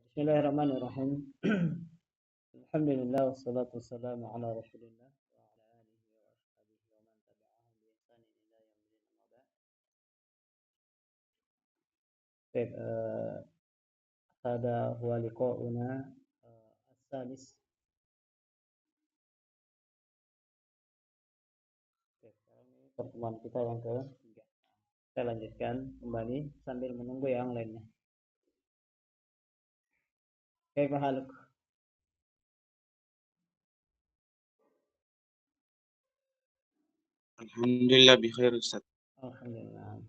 Bismillahirrahmanirrahim. Alhamdulillah wassalatu wassalamu ala Rasulillah wa ala alihi wa ashabihi wa man tabi'ahum bi ihsanin ila yaumil din amma ba'd. Baik, hada huwa liqa'una as-salis. Baik, sekarang ini pertemuan kita yang ketiga. Kita lanjutkan kembali sambil menunggu yang lainnya. Kaifa haluk? Alhamdulillah bi khair Ustaz. Alhamdulillah.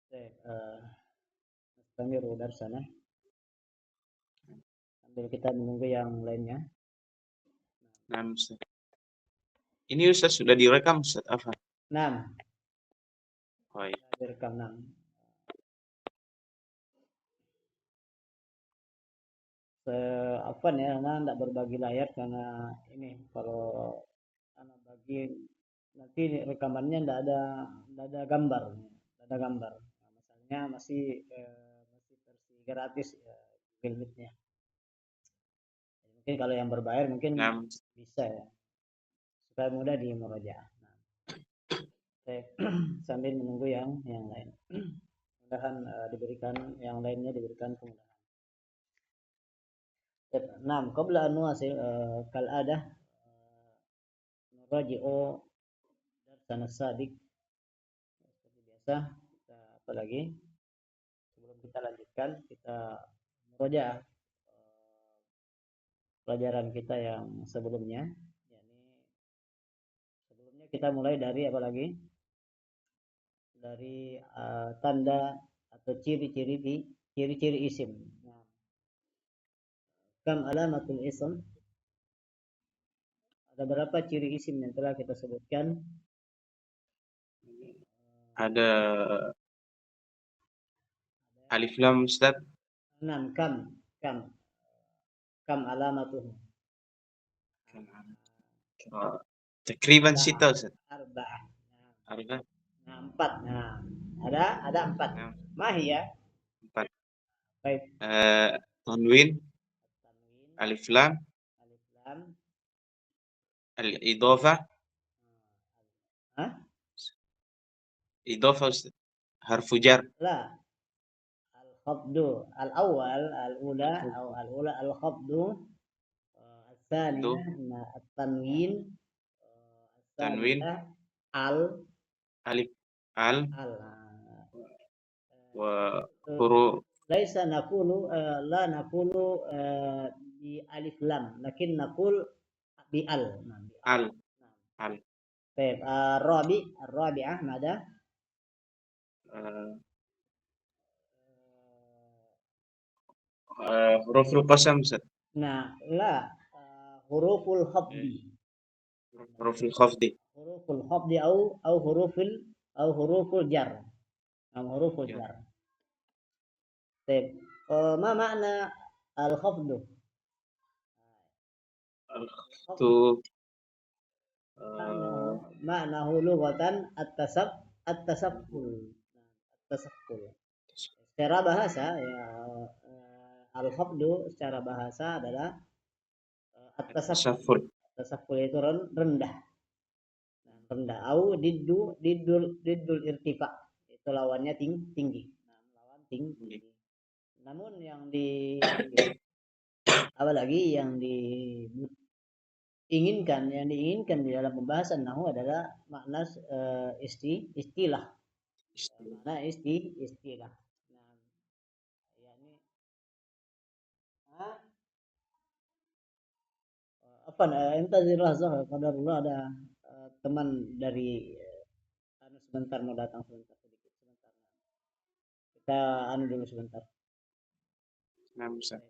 Baik, nastamiru darsana sambil kita menunggu yang lainnya. Nah, Ustaz. Ini Ustaz sudah direkam Ustaz apa? Nah, Oh, iya. direkam 6. Apa ya, Ana tidak berbagi layar karena ini kalau Ana bagi nanti rekamannya tidak ada gambar, tidak ada gambar. Nah, masalahnya masih versi gratis ya, Google Meet-nya. Mungkin kalau yang berbayar mungkin Nah, bisa ya, supaya mudah di murojaah. Nah, sambil menunggu yang lain. Mudahan diberikan yang lainnya diberikan kemudahan. Nah, qabla an nuwasil kal adah nuraji'u darsana sabiq. Seperti biasa kita apa lagi sebelum kita lanjutkan kita murojaah pelajaran kita yang sebelumnya, yakni sebelumnya kita mulai dari apa lagi, dari tanda atau ciri-ciri isim. Nah, kam alamatul ism, ada berapa ciri isim yang telah kita sebutkan? ada alif lam Ustaz. 6. Kam alamatuh. Takriban sita Ustaz. Arba'ah. Arba. Nah, 4. Nah, ada 4. Nah, Mahia. 4. Baik. Tanwin, Tanwin, alif lam, alif lam, al-idhofah. Hah? Idhofah Ustaz. Harfu jar. La. Al-khabdu. Al-awwal, al-ula, atau al-ula al-khabdu. Al-thaniyah, at-tanwin. Tanwin, Al-thalithah, al. alif, al, Al. wa huruf. Laisa naqulu la naqulu bi alif lam, lakin naqul bi al. Nah, bi al. Al. Baik, الرابعة ماذا؟ Huruful qasam Ustaz. Nah, la huruful khafdi. Huruful khafdi. Huruful khafdi au huruful jar. Am huruful jar. Baik. Ma makna al-khafdu? Al-khafdu Maknahu lughatan at-tasafful. Secara bahasa ya, al-khafdu secara bahasa adalah at-tasafful. Tasafful itu rendah. Nah, rendah. Au diddul irtifa. Itu lawannya tinggi. Nah, lawan tinggi. Namun yang apalagi yang diinginkan di dalam pembahasan nahwu adalah makna istilah. Makna istilah. Nah, yakni apa intazir lahzah qadarullah, ada teman dari sebentar mau datang sebentar. Kita dulu sebentar. Nah, Ustaz.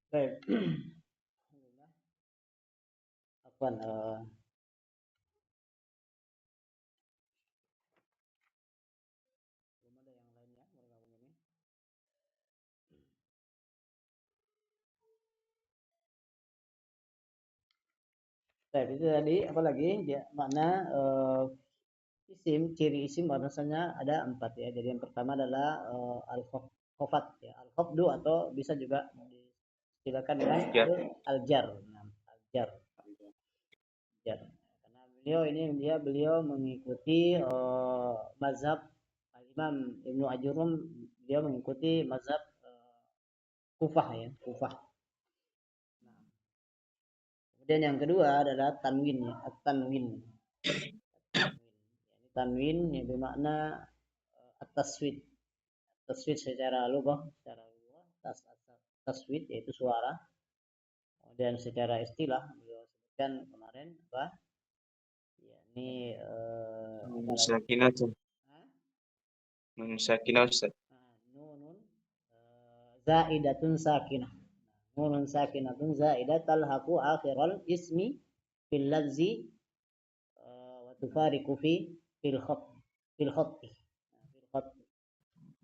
Baik. Afwan, belum ada yang lainnya bergabung ini. Baik, itu tadi apa lagi? Dia makna isim, ciri isim bahasanya ada 4 ya. Jadi yang pertama adalah al-khofat ya, al-khofdu atau bisa juga diistilahkan dengan Ya. al-jar. Nah, al-jar. Jar. Karena beliau mengikuti mazhab Imam Ibnu Ajurum, dia mengikuti mazhab Kufah ya, Kufah. Nah, kemudian yang kedua adalah tanwin ya, at-tanwin. Tanwin yang bermakna at-taswid. Taswid secara lughah, taswid yaitu suara. Kemudian secara istilah beliau sebutkan kemarin apa? Yakni apa lagi? Sakinah tuh. Sakinah Ustaz. Nunun zaidatun sakinah. Nunun sakinatun zaidah talhaqu akhiral ismi fil lafzi wa tufariqu fil khat fil khatti. Fil khatti.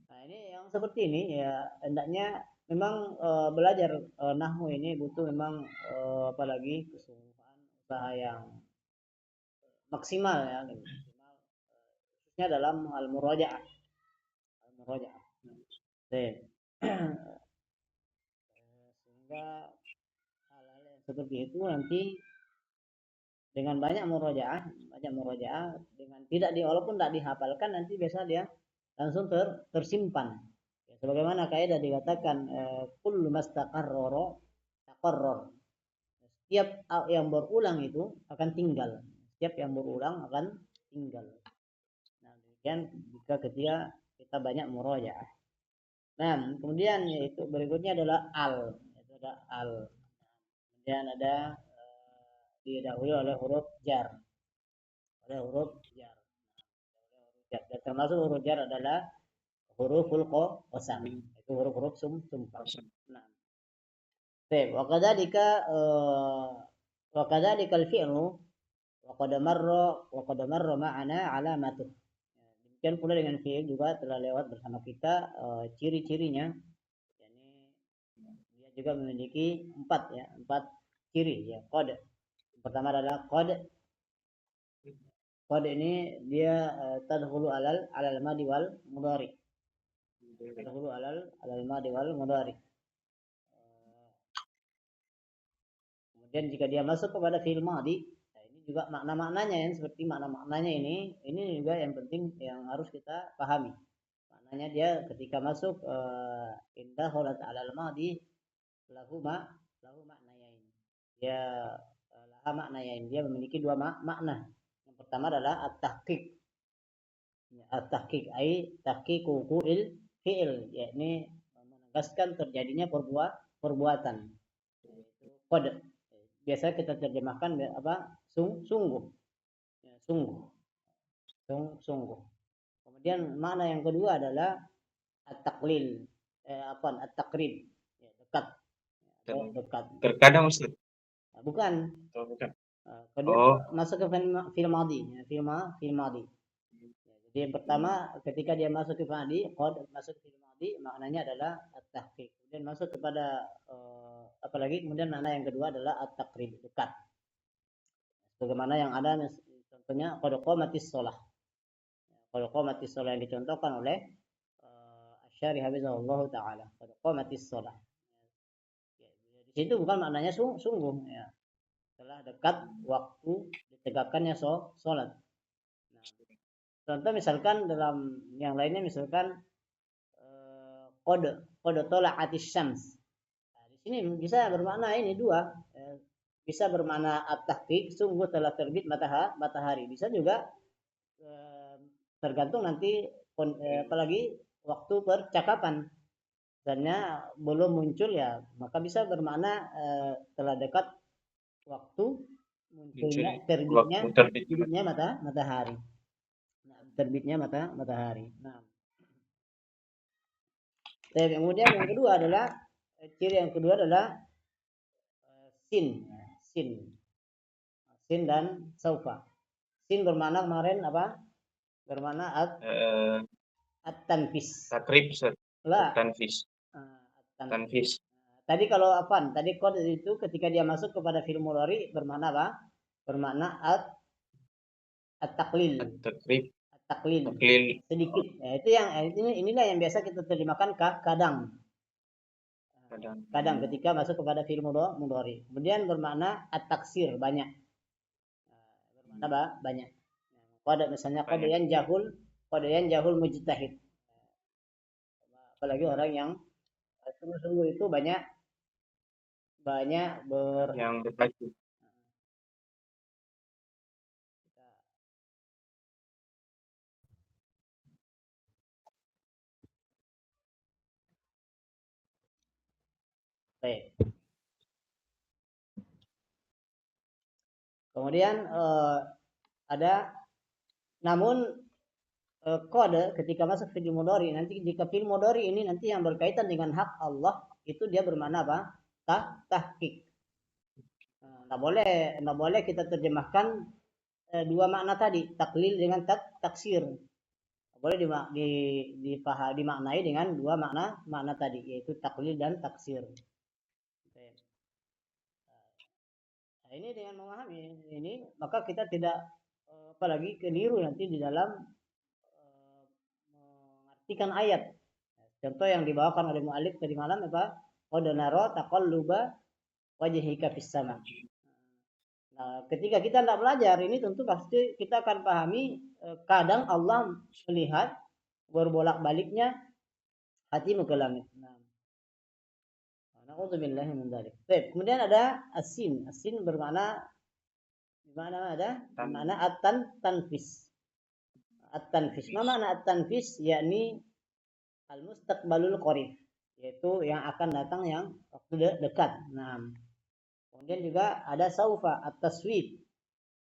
Nah, ini yang seperti ini ya hendaknya memang belajar nahwu ini butuh memang apalagi kesungguhan usaha yang maksimal ya, maksimal khususnya dalam al-murajaah. Al-murajaah. Sehingga hal-hal yang seperti itu nanti dengan banyak murojaah dengan tidak walaupun tidak dihafalkan nanti biasa dia langsung tersimpan. Ya, sebagaimana kaidah dikatakan kullu mastaqarrara taqarrar. Setiap yang berulang itu akan tinggal. Setiap yang berulang akan tinggal. Nah, demikian jika kita banyak murojaah. Nah, kemudian yaitu berikutnya adalah al. Itu ada al. Kemudian ada didahului oleh huruf jar. Oleh huruf jar. Dan termasuk huruf jar adalah huruful qasam. Itu huruf-huruf sumpah. Nah, baik. Wa kadzalika al-fi'lu wa qad marra ma'ana alamatuh. Demikian pula dengan fi'il juga telah lewat bersama kita ciri-cirinya. Yani dia juga memiliki 4 ya, 4 ciri ya. Qad. Pertama adalah qad. Qad ini dia tadkhulu alal madi wal mudhari. Tadkhulu alal madi wal mudhari. Kemudian jika dia masuk kepada fi'il madi, nah ini juga makna-maknanya yang seperti makna-maknanya ini juga yang penting yang harus kita pahami. Maknanya dia ketika masuk indah kholat alal madi lahu maknayain. Dia laha maknayain. Dia memiliki dua makna. Yang pertama adalah at-tahqiq. At-tahqiq ai tahqiqu fi'il, yakni menegaskan terjadinya perbuatan. Yaitu qad. Biasa kita terjemahkan apa? Sungguh. Ya, sungguh. Kemudian makna yang kedua adalah at-taqlil. At-taqrib. Ya, dekat. Dekat. Terkadang Ustaz. Nah, bukan. Oh, bukan. Kedua Oh. masuk ke fi'il madhi. Ya, fi'il madhi. Jadi yang pertama ketika dia masuk ke fi'il qad masuk ke fi'il madhi maknanya adalah at-tahqiq. Kemudian masuk kepada apalagi kemudian makna yang kedua adalah at-taqrib, dekat. Bagaimana yang ada contohnya qad qamatis shalah. Qad qamatis shalah yang dicontohkan oleh Asy-Syarih hafizahullah taala. Qad qamatis shalah. Di situ bukan maknanya sungguh ya. Telah dekat waktu ditegakkannya salat. Nah, contoh misalkan dalam yang lainnya misalkan qad tala'atis syams. Nah, di sini bisa bermakna ini dua. Bisa bermakna at-tahqiq, sungguh telah terbit matahari. Bisa juga tergantung nanti apalagi waktu percakapan. Misalnya belum muncul ya, maka bisa bermakna telah dekat waktu munculnya terbitnya matahari. Nah, terbitnya matahari. Nah, kemudian yang kedua adalah ciri yang kedua adalah sin, sin dan saufa. Sin bermakna kemarin apa? Bermakna at-tanfis. Takrib, Lah, tanfis. Tanfis. Tadi kalau apa? Tadi qad itu ketika dia masuk kepada fi'il mudhari bermakna apa? Bermakna at-taqlil. Takrib. At-taqlil. Taklil. Sedikit. Ya, itu yang inilah yang biasa kita terjemahkan kadang. Kadang ketika masuk kepada fi'il mudhari. Kemudian bermakna at-taksir, banyak. Bermakna banyak. Qad misalnya qad yanjahul mujtahid. Apalagi orang yang sungguh-sungguh itu banyak yang berhaji. Baik. Kemudian ada namun kode ketika masuk fi'il mudhari nanti jika fi'il mudhari ini nanti yang berkaitan dengan hak Allah itu dia bermakna apa? Tahqiq. Nggak boleh kita terjemahkan dua makna tadi, taklil dengan taksir. Boleh dimaknai dengan dua makna tadi, yaitu taklil dan taksir. Nah, ini dengan memahami ini maka kita tidak apalagi keliru nanti di dalam mengartikan ayat. Contoh yang dibawakan oleh mu'allif tadi malam apa? Qad nara taqalluba wajhika fis sama. Nah, ketika kita tidak belajar ini tentu pasti kita akan pahami kadang Allah melihat berbolak-baliknya hatimu ke langit. Na'udzubillah min dzalik. Baik, kemudian ada asin. Asin bermakna bermakna at-tanfis. At-tanfis. Apa makna at-tanfis? Yakni al-mustaqbalul qarib, yaitu yang akan datang yang waktu dekat. Nah, kemudian juga ada saufa at-taswib.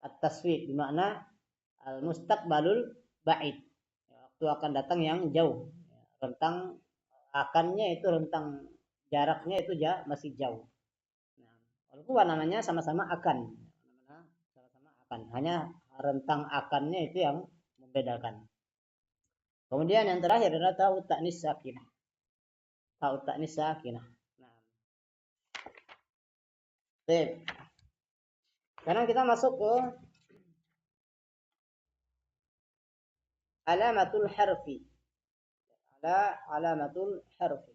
At-taswib bermakna al-mustaqbalul ba'id. Waktu akan datang yang jauh. Rentang akannya itu rentang jaraknya itu masih jauh. Nah, walaupun namanya sama-sama akan. Sama-sama akan. Hanya rentang akannya itu yang membedakan. Kemudian yang terakhir adalah ta'ut ta'nis sakinah. Ta'ut ta'nis sakinah. Nah. Baik. Sekarang kita masuk ke alamatul harfi. Alamatul harfi.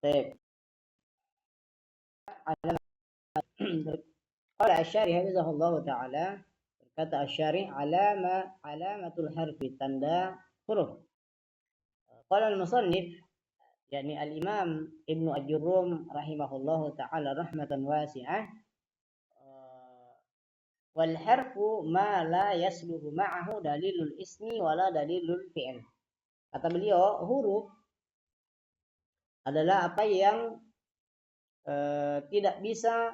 Baik. Qala Asy-Syari' hafizahullah taala, berkata Asy-Syari' alamatul harfi, tanda huruf. Qala al-musannif yakni al-Imam Ibnu Ajurrum rahimahullah taala rahmatan wasi'ah, wal harfu ma la yasluhu ma'ahu dalilul ismi wala dalilul fi'il. Kata beliau, huruf adalah apa yang tidak bisa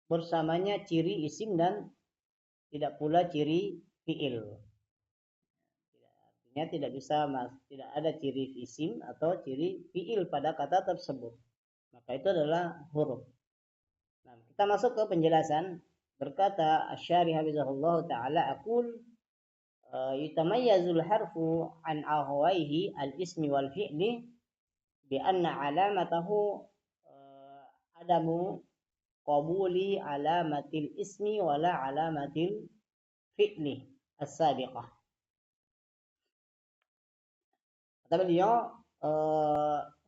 bersamanya ciri isim dan tidak pula ciri fi'il. Artinya tidak ada ciri isim atau ciri fi'il pada kata tersebut. Maka itu adalah huruf. Nah, kita masuk ke penjelasan. Berkata Asy-Syari' hafizahullah taala, aqul yutamayyazul harfu an ahwaihi al-ismi wal fi'li bi anna alamatahu adamu qabuli alamatil ismi wala alamatil fi'li as-sabiqah. Kata beliau,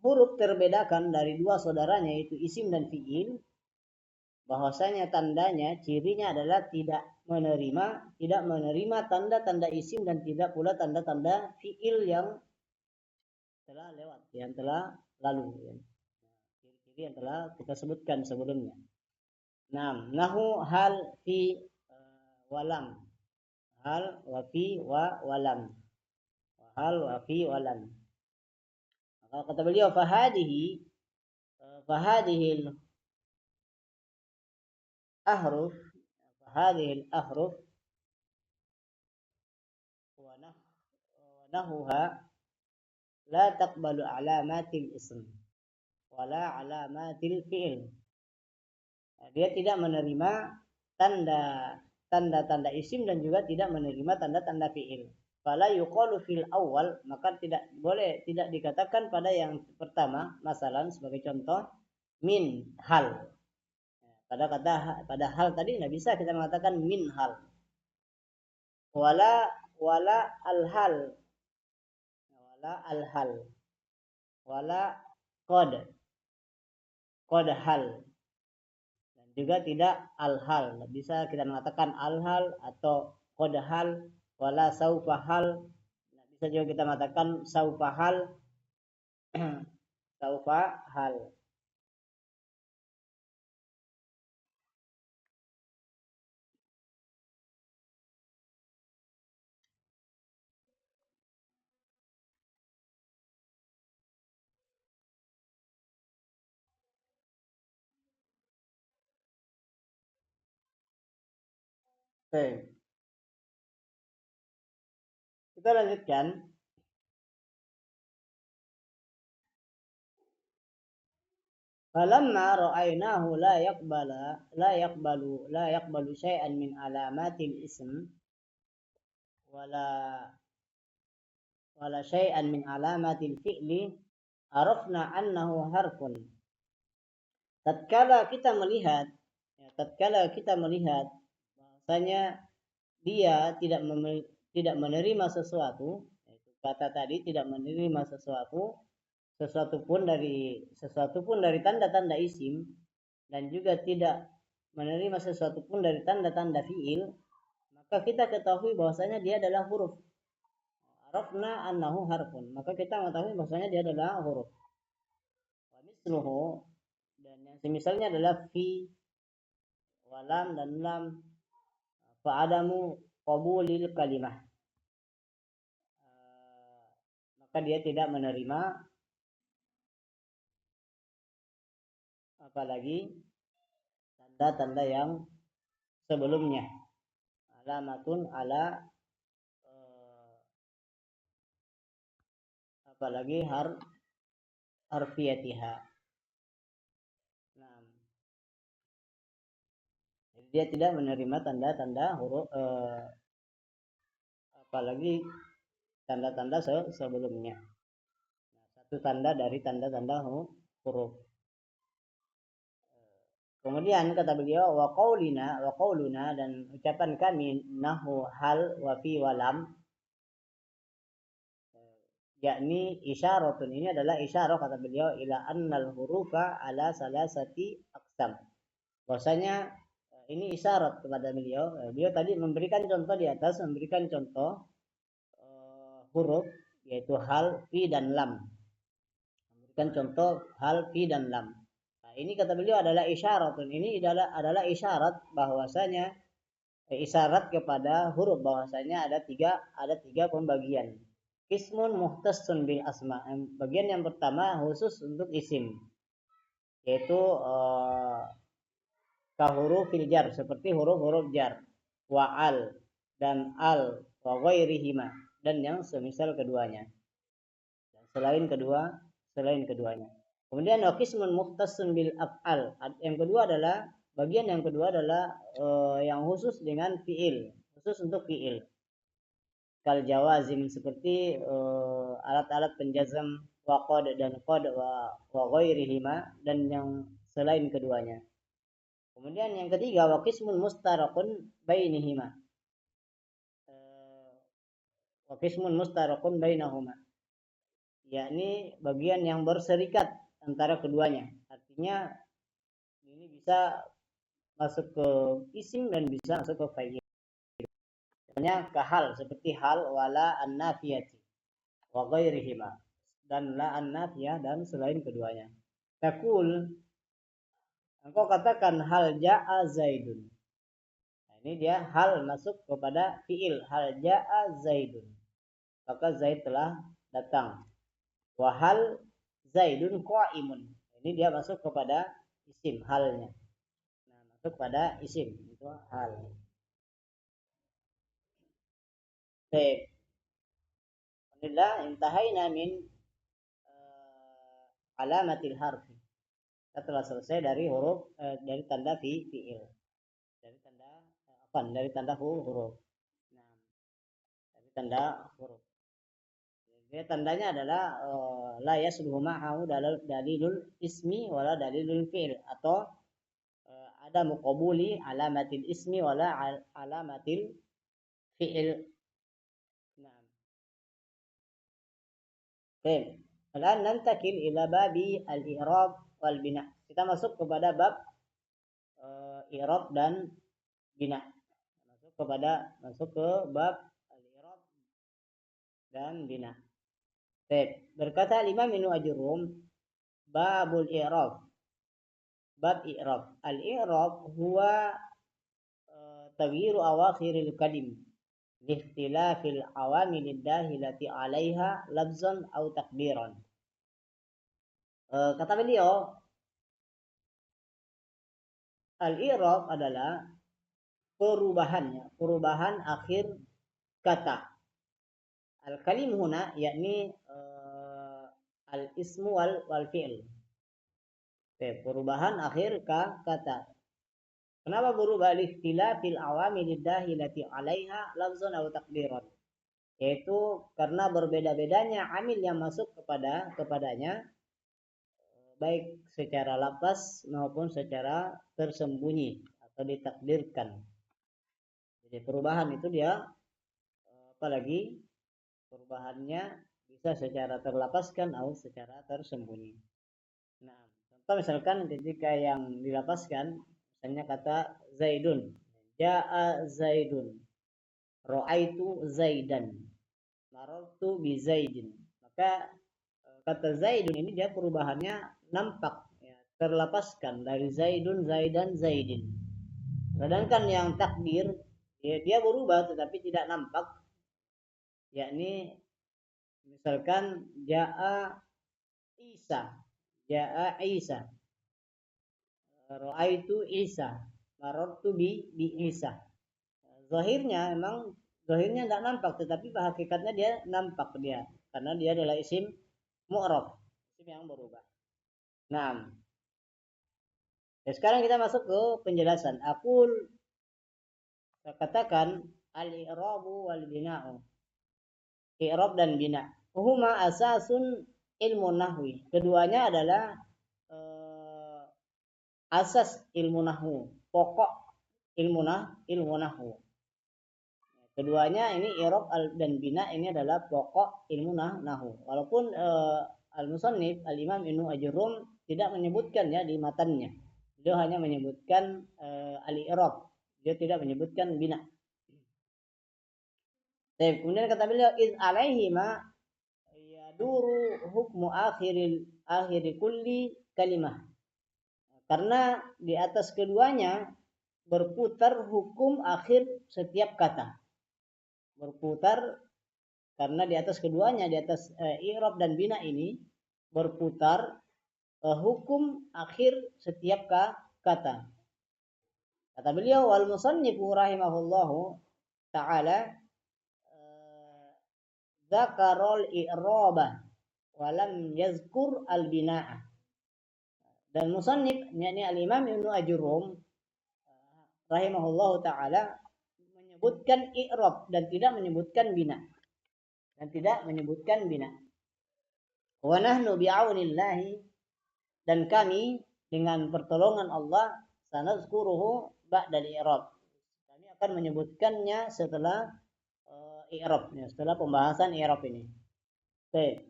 huruf terbedakan dari dua saudaranya yaitu isim dan fi'il, bahwasanya tandanya, cirinya adalah tidak menerima tanda-tanda isim dan tidak pula tanda-tanda fi'il yang telah lewat, yang telah lalu. Ciri-ciri yang telah kita sebutkan sebelumnya. Nahu hal fi walam. Hal wa fi wa walam. Hal wa fi walam. Maka kata beliau fahadihi ahruf ahruf wa nahuha la taqbalu alamatil ism wala alamatil fi'il. Dia tidak menerima tanda-tanda isim dan juga tidak menerima tanda-tanda fi'il. Fala yuqalu fil awal, maka tidak dikatakan pada yang pertama, masalan sebagai contoh min hal. Pada hal tadi tidak bisa kita mengatakan min hal. Wala al hal. Wala qad hal. Juga tidak al-hal. Bisa kita mengatakan al-hal atau qad hal, wala saufa hal. Bisa juga kita mengatakan saufa hal. Saufa hal. Oke. Kita lanjutkan. Falamma ra'aynahu la yaqbalu syai'an min alamatil ism wala syai'an min alamatil fi'li arafna annahu harfun. Tatkala kita melihat bahwasanya dia tidak menerima sesuatu, yaitu kata tadi tidak menerima sesuatu pun dari tanda-tanda isim dan juga tidak menerima sesuatu pun dari tanda-tanda fiil, maka kita ketahui bahwasanya dia adalah huruf. Arafna annahu harfun, maka kita mengetahui bahwasanya dia adalah huruf. Wa misluhu, dan yang semisalnya adalah fi, walam dan lam, fa'adamu qabulil kalimah, maka dia tidak menerima apalagi tanda-tanda yang sebelumnya. Alamatun ala apalagi harfiyatiha. Nah, jadi dia tidak menerima tanda-tanda huruf apalagi tanda-tanda sebelumnya. Nah, satu tanda dari tanda-tanda huruf. Kemudian kata beliau wa qauluna dan ucapan kami nahu hal wa fi walam, yakni isyaratun, ini adalah isyarah kata beliau ila annal hurufa ala salasati aqsam. Bahwasanya ini isyarat kepada beliau. Beliau tadi memberikan contoh di atas, memberikan contoh huruf yaitu hal, fi dan lam. Memberikan contoh hal, fi dan lam. Nah, ini kata beliau adalah isyaratun. Ini adalah isyarat bahwasanya isyarat kepada huruf bahwasanya ada tiga pembagian. Ismun muhtassun bil asma. Bagian yang pertama khusus untuk isim, yaitu kahurufil jar, seperti huruf-huruf jar, wa al dan al, wa ghairihima dan yang semisal keduanya. Dan selain keduanya. Kemudian wa qismun mukhtassun bil af'al. Bagian yang kedua adalah yang khusus dengan fiil, khusus untuk fiil. Kal jawazim, seperti alat-alat penjazam, wa qad dan qad, wa ghairihima dan yang selain keduanya. Kemudian yang ketiga wa qismun mustaraqun bainihima. Wa qismun mustaraqun bainahuma, yakni bagian yang berserikat antara keduanya. Artinya ini bisa masuk ke isim dan bisa masuk ke fa'il. Misalnya kahal, seperti hal, wala an-nafiyati wa ghairihima, dan la an-nafiyah dan selain keduanya. Taqul, engkau katakan hal ja'a zaidun. Nah, ini dia hal masuk kepada fiil, hal ja'a zaidun, maka zaid telah datang. Wa hal Zaidun qa'imun. Ini dia masuk kepada isim halnya. Nah, masuk pada isim itu hal. Baik. Alhamdulillah intahaina min alamatil harfi. Kita telah selesai dari huruf dari tanda fi'il. Dari tanda dari tanda huruf. Nah, dari tanda huruf. Jadi tandanya adalah la yasluhu ma'ahu dalilul ismi wala dalilul fi'il atau ada muqabuli alamatil ismi wala alamatil fi'il. Nah, baik. Sekarang nantakil ila babi al-i'rab wal bina. Kita masuk kepada bab i'rab dan bina. Masuk ke bab al-i'rab dan bina. Baik. Berkata Imam Ibnu Ajurrum, babul i'rab. Bab i'rab. Al-i'rab huwa taghyiru awakhiril kalim liikhtilafil awamilid dahilati 'alaiha lafzan aw takdiran. Kata beliau, al-i'rab adalah perubahan akhir kata. Al-kalim huna yakni al-ismu wal fi'l. Perubahan akhir kata. Kenapa berubah? Liikhtilafil awamilid dahilati 'alaiha lafzan aw takdiran. Yaitu karena berbeda-bedanya amil yang masuk kepadanya baik secara lafaz maupun secara tersembunyi atau ditakdirkan. Jadi perubahan itu dia apalagi perubahannya bisa secara terlapaskan atau secara tersembunyi. Nah, contoh misalkan ketika yang dilapaskan, misalnya kata Zaidun, ja'a Zaidun, ra'aitu Zaidan, marartu bi Zaidin. Maka kata Zaidun ini dia perubahannya nampak, ya, terlapaskan dari Zaidun, Zaidan, Zaidin. Sedangkan yang takdir ya, dia berubah tetapi tidak nampak, yakni misalkan ja'a Isa, ja'a Isa, ra'aitu Isa, marartu bi Isa. Zahirnya tidak nampak, tetapi hakikatnya dia nampak dia karena dia adalah isim mu'rab, isim yang berubah. Nah, sekarang kita masuk ke penjelasan. Saya katakan al-i'rabu wal bina'u. I'rab dan bina. Huma asasun ilmu nahwi. Keduanya adalah asas ilmu nahwu, pokok ilmu nahwu. Keduanya ini i'rab dan bina ini adalah pokok ilmu nahwu. Walaupun al-musannif al-Imam Ibnu Ajurrum tidak menyebutkan ya di matannya. Dia hanya menyebutkan al-i'rab. Dia tidak menyebutkan bina. Kemudian kata beliau iz alaihi ma yaduru hukmu akhiri kulli kalimah. Karena di atas keduanya berputar hukum akhir setiap kata. Berputar karena di atas keduanya, di atas i'rab dan bina ini berputar hukum akhir setiap kata. Kata beliau wal musannifu rahimahullahu ta'ala dzakarul i'raba wa lam yazkur al bina'a. Dan musannif yakni al-Imam Ibnu Ajurrum rahimahullahu ta'ala menyebutkan i'rab dan tidak menyebutkan bina. Wa nahnu bi'aunillahi, dan kami dengan pertolongan Allah sanazkuruhu ba'dal i'rab. Kami akan menyebutkannya setelah i'rab, setelah pembahasan i'rab ini. Baik.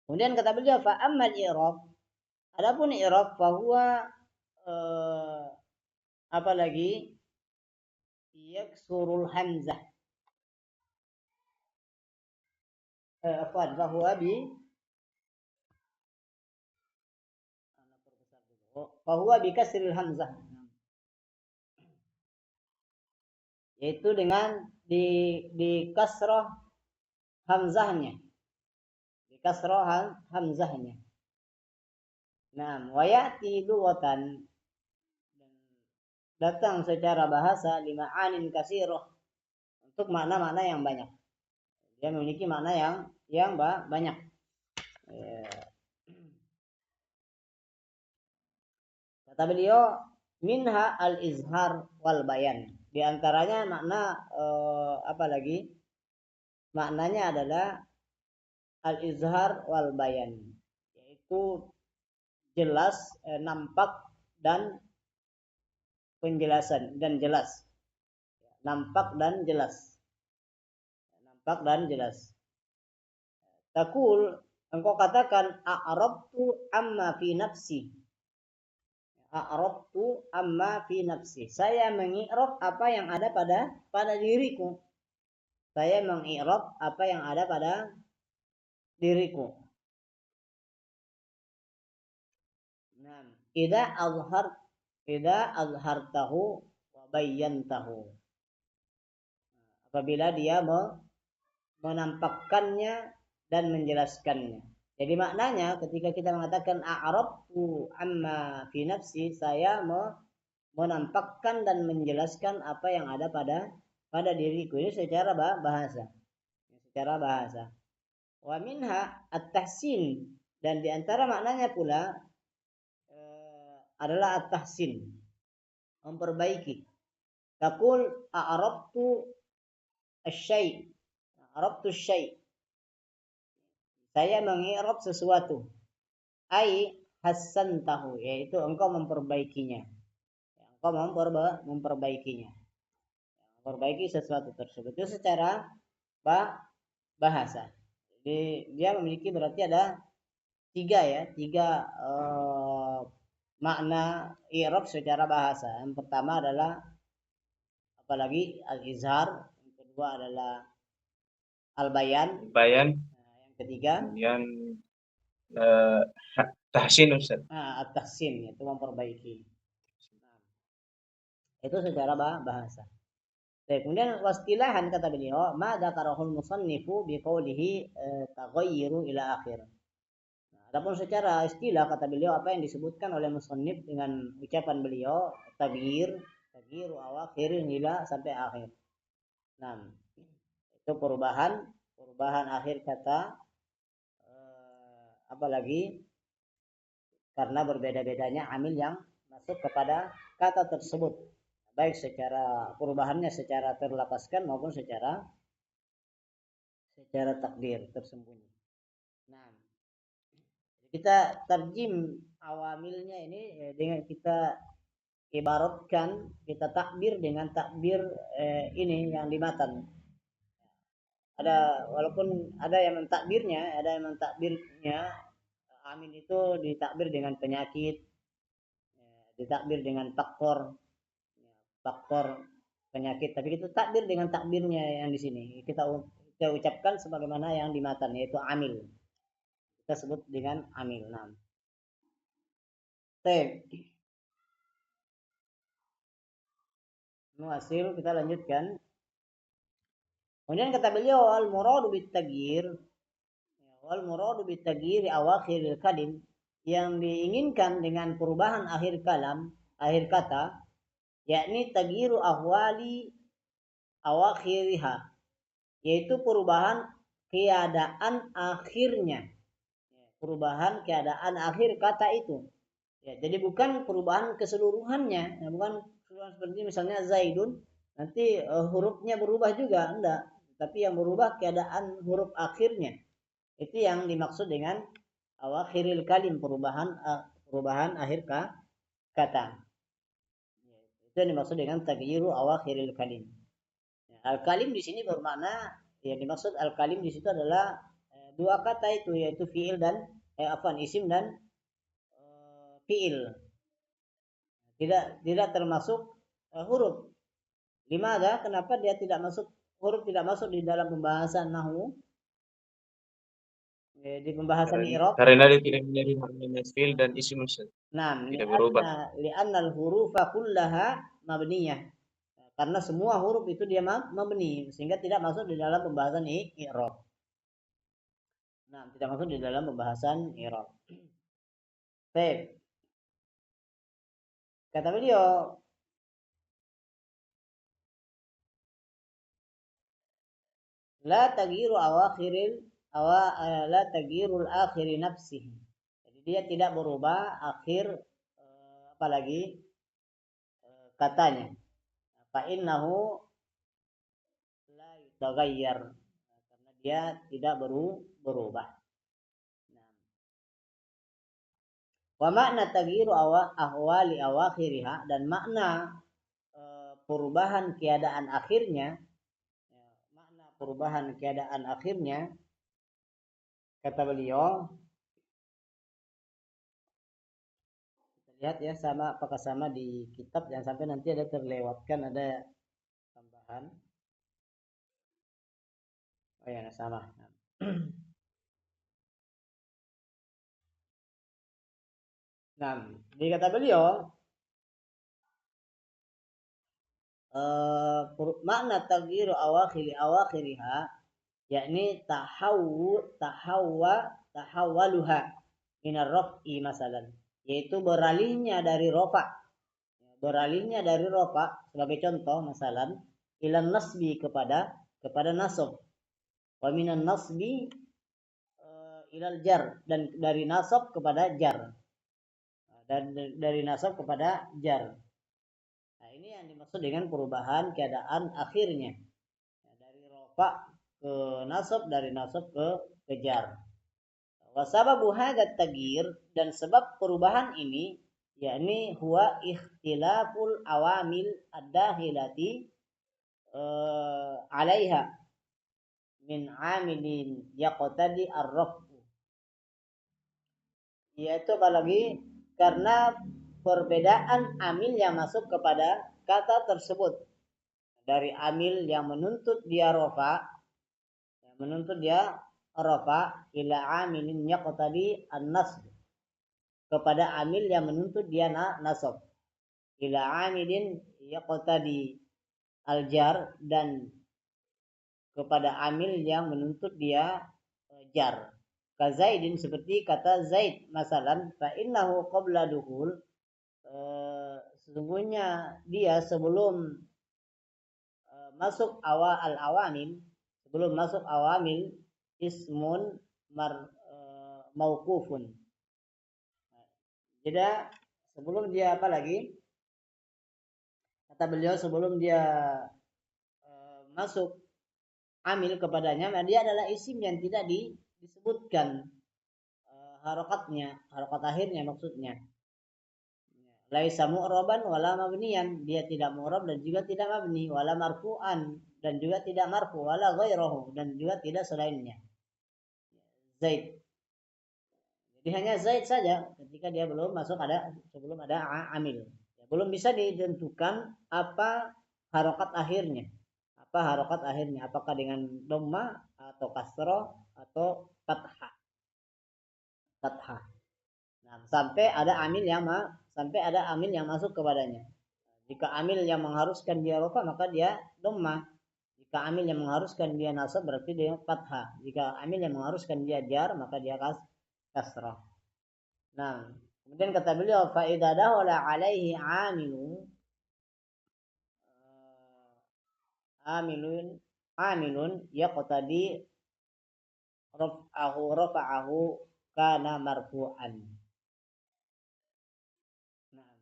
Kemudian kata beliau fa ammal i'rab, adapun i'rab fa huwa apa lagi? Yaksurul hamzah. Fahuwa bi kasril hamzah. Yaitu dengan di kasrah hamzahnya. Di kasroh hamzahnya. Nah, wa ya'ti lughatan, datang secara bahasa lima anin kasiroh, untuk makna-makna yang banyak. Dia memiliki makna yang banyak. Ya. Kata beliau, minha al-izhar wal bayan. Di antaranya makna apa lagi? Maknanya adalah al-izhar wal bayan, yaitu jelas, nampak dan penjelasan dan jelas. Nampak dan jelas. Nampak dan jelas. Takul, engkau katakan a'rabtu amma fi nafsi. A'rabtu amma fi nafsi. Saya mengi'rab apa yang ada pada diriku. Saya mengi'rab apa yang ada pada diriku. Nah, idza azhartahu wa bayyantahu. Apabila dia menampakkannya dan menjelaskannya. Jadi maknanya ketika kita mengatakan a'rabtu amma fi nafsi, saya menampakkan dan menjelaskan apa yang ada pada diriku. Ini secara bahasa. Secara bahasa. Wa minha at-tahsin, dan di antara maknanya pula adalah at-tahsin, memperbaiki. Taqul a'rabtu asy-syai'. A'rabtu asy-syai'. Saya mengi'rab sesuatu. Ai hassantahu, yaitu engkau memperbaikinya. Engkau memperbaikinya. Memperbaiki sesuatu tersebut. Itu secara bahasa. Jadi dia memiliki berarti ada tiga makna i'rab secara bahasa. Yang pertama adalah apalagi al-izhar, yang kedua adalah al-bayan, Bayan, yang ketiga kemudian tahsin Ustaz. at-tahsin, yaitu memperbaiki. Nah, itu secara bahasa. Kemudian wastilahan, kata beliau, ma dzakarahul musannifu biqaulihi taghayyuru ila akhir. Nah, adapun secara istilah, kata beliau, apa yang disebutkan oleh musannif dengan ucapan beliau taghiru awakhir ila sampai akhir. Nah, itu perubahan akhir kata, apalagi karena berbeda-bedanya amil yang masuk kepada kata tersebut, baik secara perubahannya secara terlapaskan maupun secara takdir tersembunyi. Nah, kita tarjim awamilnya ini dengan kita ibaratkan, kita takbir dengan takbir ini yang di matan. Walaupun ada yang mentakbirnya, amin itu ditakbir dengan penyakit, ditakbir dengan faktor penyakit, tapi itu takbir dengan takbirnya yang di sini kita ucapkan sebagaimana yang di matan, yaitu amil. Kita sebut dengan amil. Nah, hasil kita lanjutkan. Kemudian kata beliau, al muradu bit taghyir awakhiril kalim, yang diinginkan dengan perubahan akhir kata, yakni tagyiru ahwali awakhiriha, yaitu perubahan keadaan akhirnya. Perubahan keadaan akhir kata itu. Ya, jadi bukan perubahan keseluruhannya, bukan perubahan seperti misalnya Zaidun, nanti hurufnya berubah juga, enggak. Tapi yang berubah keadaan huruf akhirnya. Itu yang dimaksud dengan awakhiril kalim, perubahan akhir kata. Itu yang dimaksud dengan tagyiru awakhiril kalim. Al-kalim di sini bermakna, yang dimaksud al-kalim di situ adalah dua kata itu, yaitu fiil dan isim dan fiil. Tidak termasuk huruf. Limada? Kenapa dia tidak masuk, huruf tidak masuk di dalam pembahasan nahwu? Di pembahasan i'rab. Karena dia tidak menerima fiil dan isim Ustaz. Nah, Tidak berubah. li'anna al-hurufa kullaha mabniyah. Karena semua huruf itu dia mabni, sehingga tidak masuk di dalam pembahasan i'rab. Nah, tidak masuk di dalam pembahasan i'rab. Baik. Kata beliau, la tagyiru la tagyirul akhiri nafsihi. Jadi dia tidak berubah akhir apalagi katanya. Fa innahu la yutaghayyar. Karena dia tidak berubah. Nah, wa makna taghyiru ahwali awakhiriha, dan makna perubahan keadaan akhirnya, makna perubahan keadaan akhirnya, kata beliau, kita lihat ya sama apakah sama di kitab, jangan sampai nanti ada terlewatkan, ada tambahan. Oh ya, sama. Nah, di kata beliau, makna taghyiru awakhiriha, yakni tahawwaluha minar raf'i masalan, yaitu beralihnya dari rofa sebagai contoh, masalan ilan nasbi kepada nasab, wa minan nasbi ilal jar, dan dari nasab kepada jar, dan dari nasab kepada jar. Nah, ini yang dimaksud dengan perubahan keadaan akhirnya, dari rofa ke nasab, dari nasab ke jar. Wa sababu hadzal taghyir, dan sebab perubahan ini, yakni huwa ikhtilaful awamil ad-dakhilati alaiha min amilin yaqtadi ar-raf'u, yaitu apalagi karena perbedaan amil yang masuk kepada kata tersebut, dari amil yang menuntut dia rofa ila amilin yaqtadi an-nasb, kepada amil yang menuntut dia nasab, ila amilin yaqtadi al-jar, dan kepada amil yang menuntut dia jar. Ka Zaidin, seperti kata Zaid, masalan fa innahu qabla dukhul, sesungguhnya dia sebelum masuk sebelum masuk awamil, ismun mauqufun. Jadi sebelum dia apa lagi? Kata beliau, sebelum dia masuk amil kepadanya, nah dia adalah isim yang tidak disebutkan harokat akhirnya maksudnya. Laisa mu'raban wala mabniyan, dia tidak mu'rab dan juga tidak mabni, wala marfu'an, dan juga tidak marfu, wala ghairahu, dan juga tidak selainnya. Zaid. Jadi hanya Zaid saja ketika dia sebelum ada amil. Ya, belum bisa ditentukan apa harokat akhirnya. Apakah dengan dhamma atau kasrah atau fathah. Nah, sampai ada amil yang masuk kepadanya. Jika amil yang mengharuskan dia rofa, maka dia dhamma. Jika amil yang mengharuskan dia nasab, berarti dia fathah. Jika amil yang mengharuskan dia jar, maka dia kasrah. Nah, kemudian kata beliau, fa idza dakhala alaihi amilun yaqtadi rafa'ahu kana marfu'an. Nah,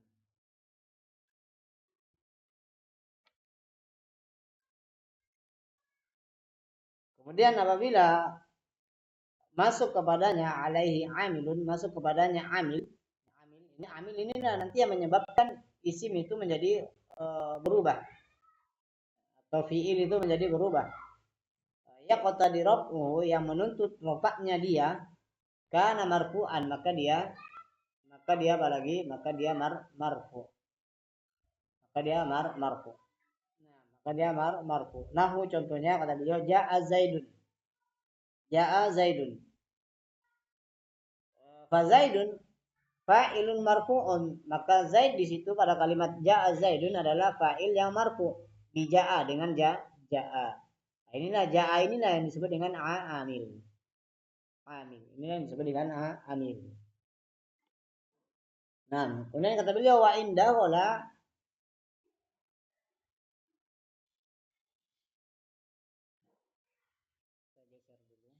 kemudian apabila masuk kepadanya amil, ini nanti yang menyebabkan isim itu menjadi berubah, atau fiil itu menjadi berubah. Ya qtadi raf'u, yang menuntut rofaknya dia, kana marfu'an, maka dia marfu. Nahu, contohnya kata beliau, ja'a Zaidun. Fa Zaidun fa'ilun marfu'un, maka Zaid di situ pada kalimat ja'a Zaidun adalah fa'il yang marfu, di ja'a, dengan ja'a. Inilah ja'a yang disebut dengan amil. amil. Ini yang disebut dengan amil. Nah, kemudian kata beliau wa indahu la saya geser dulu.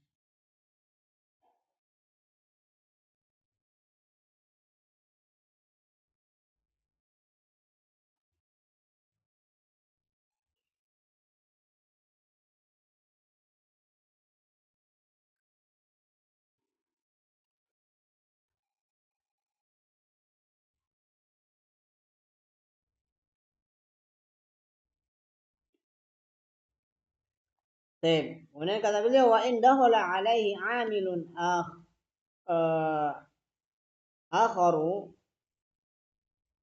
Kemudian kata beliau wa indahu la alaihi amilun akharu.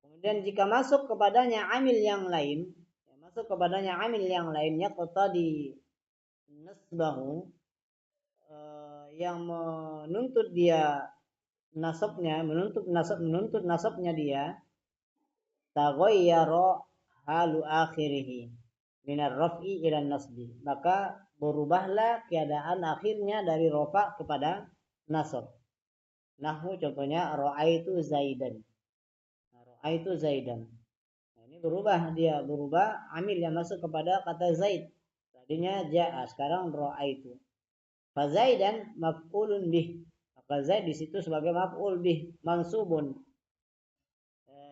Kemudian jika masuk kepadanya amil yang lain, masuk kepadanya amil yang lainnya kota di nasbahu, yang menuntut dia nasabnya, menuntut nasabnya dia, taghayyara halu akhirih minar raf'i ila nasbi, maka berubahlah keadaan akhirnya dari rofa kepada nasab. Nahwu contohnya ra'aitu zaidan. Ra'aitu zaidan. Nah, ini berubah amil yang masuk kepada kata zaid. Tadinya ja'a, sekarang ra'aitu. Fa zaidan maf'ulun bih. Maka zaid di situ sebagai maf'ul bih, mansubun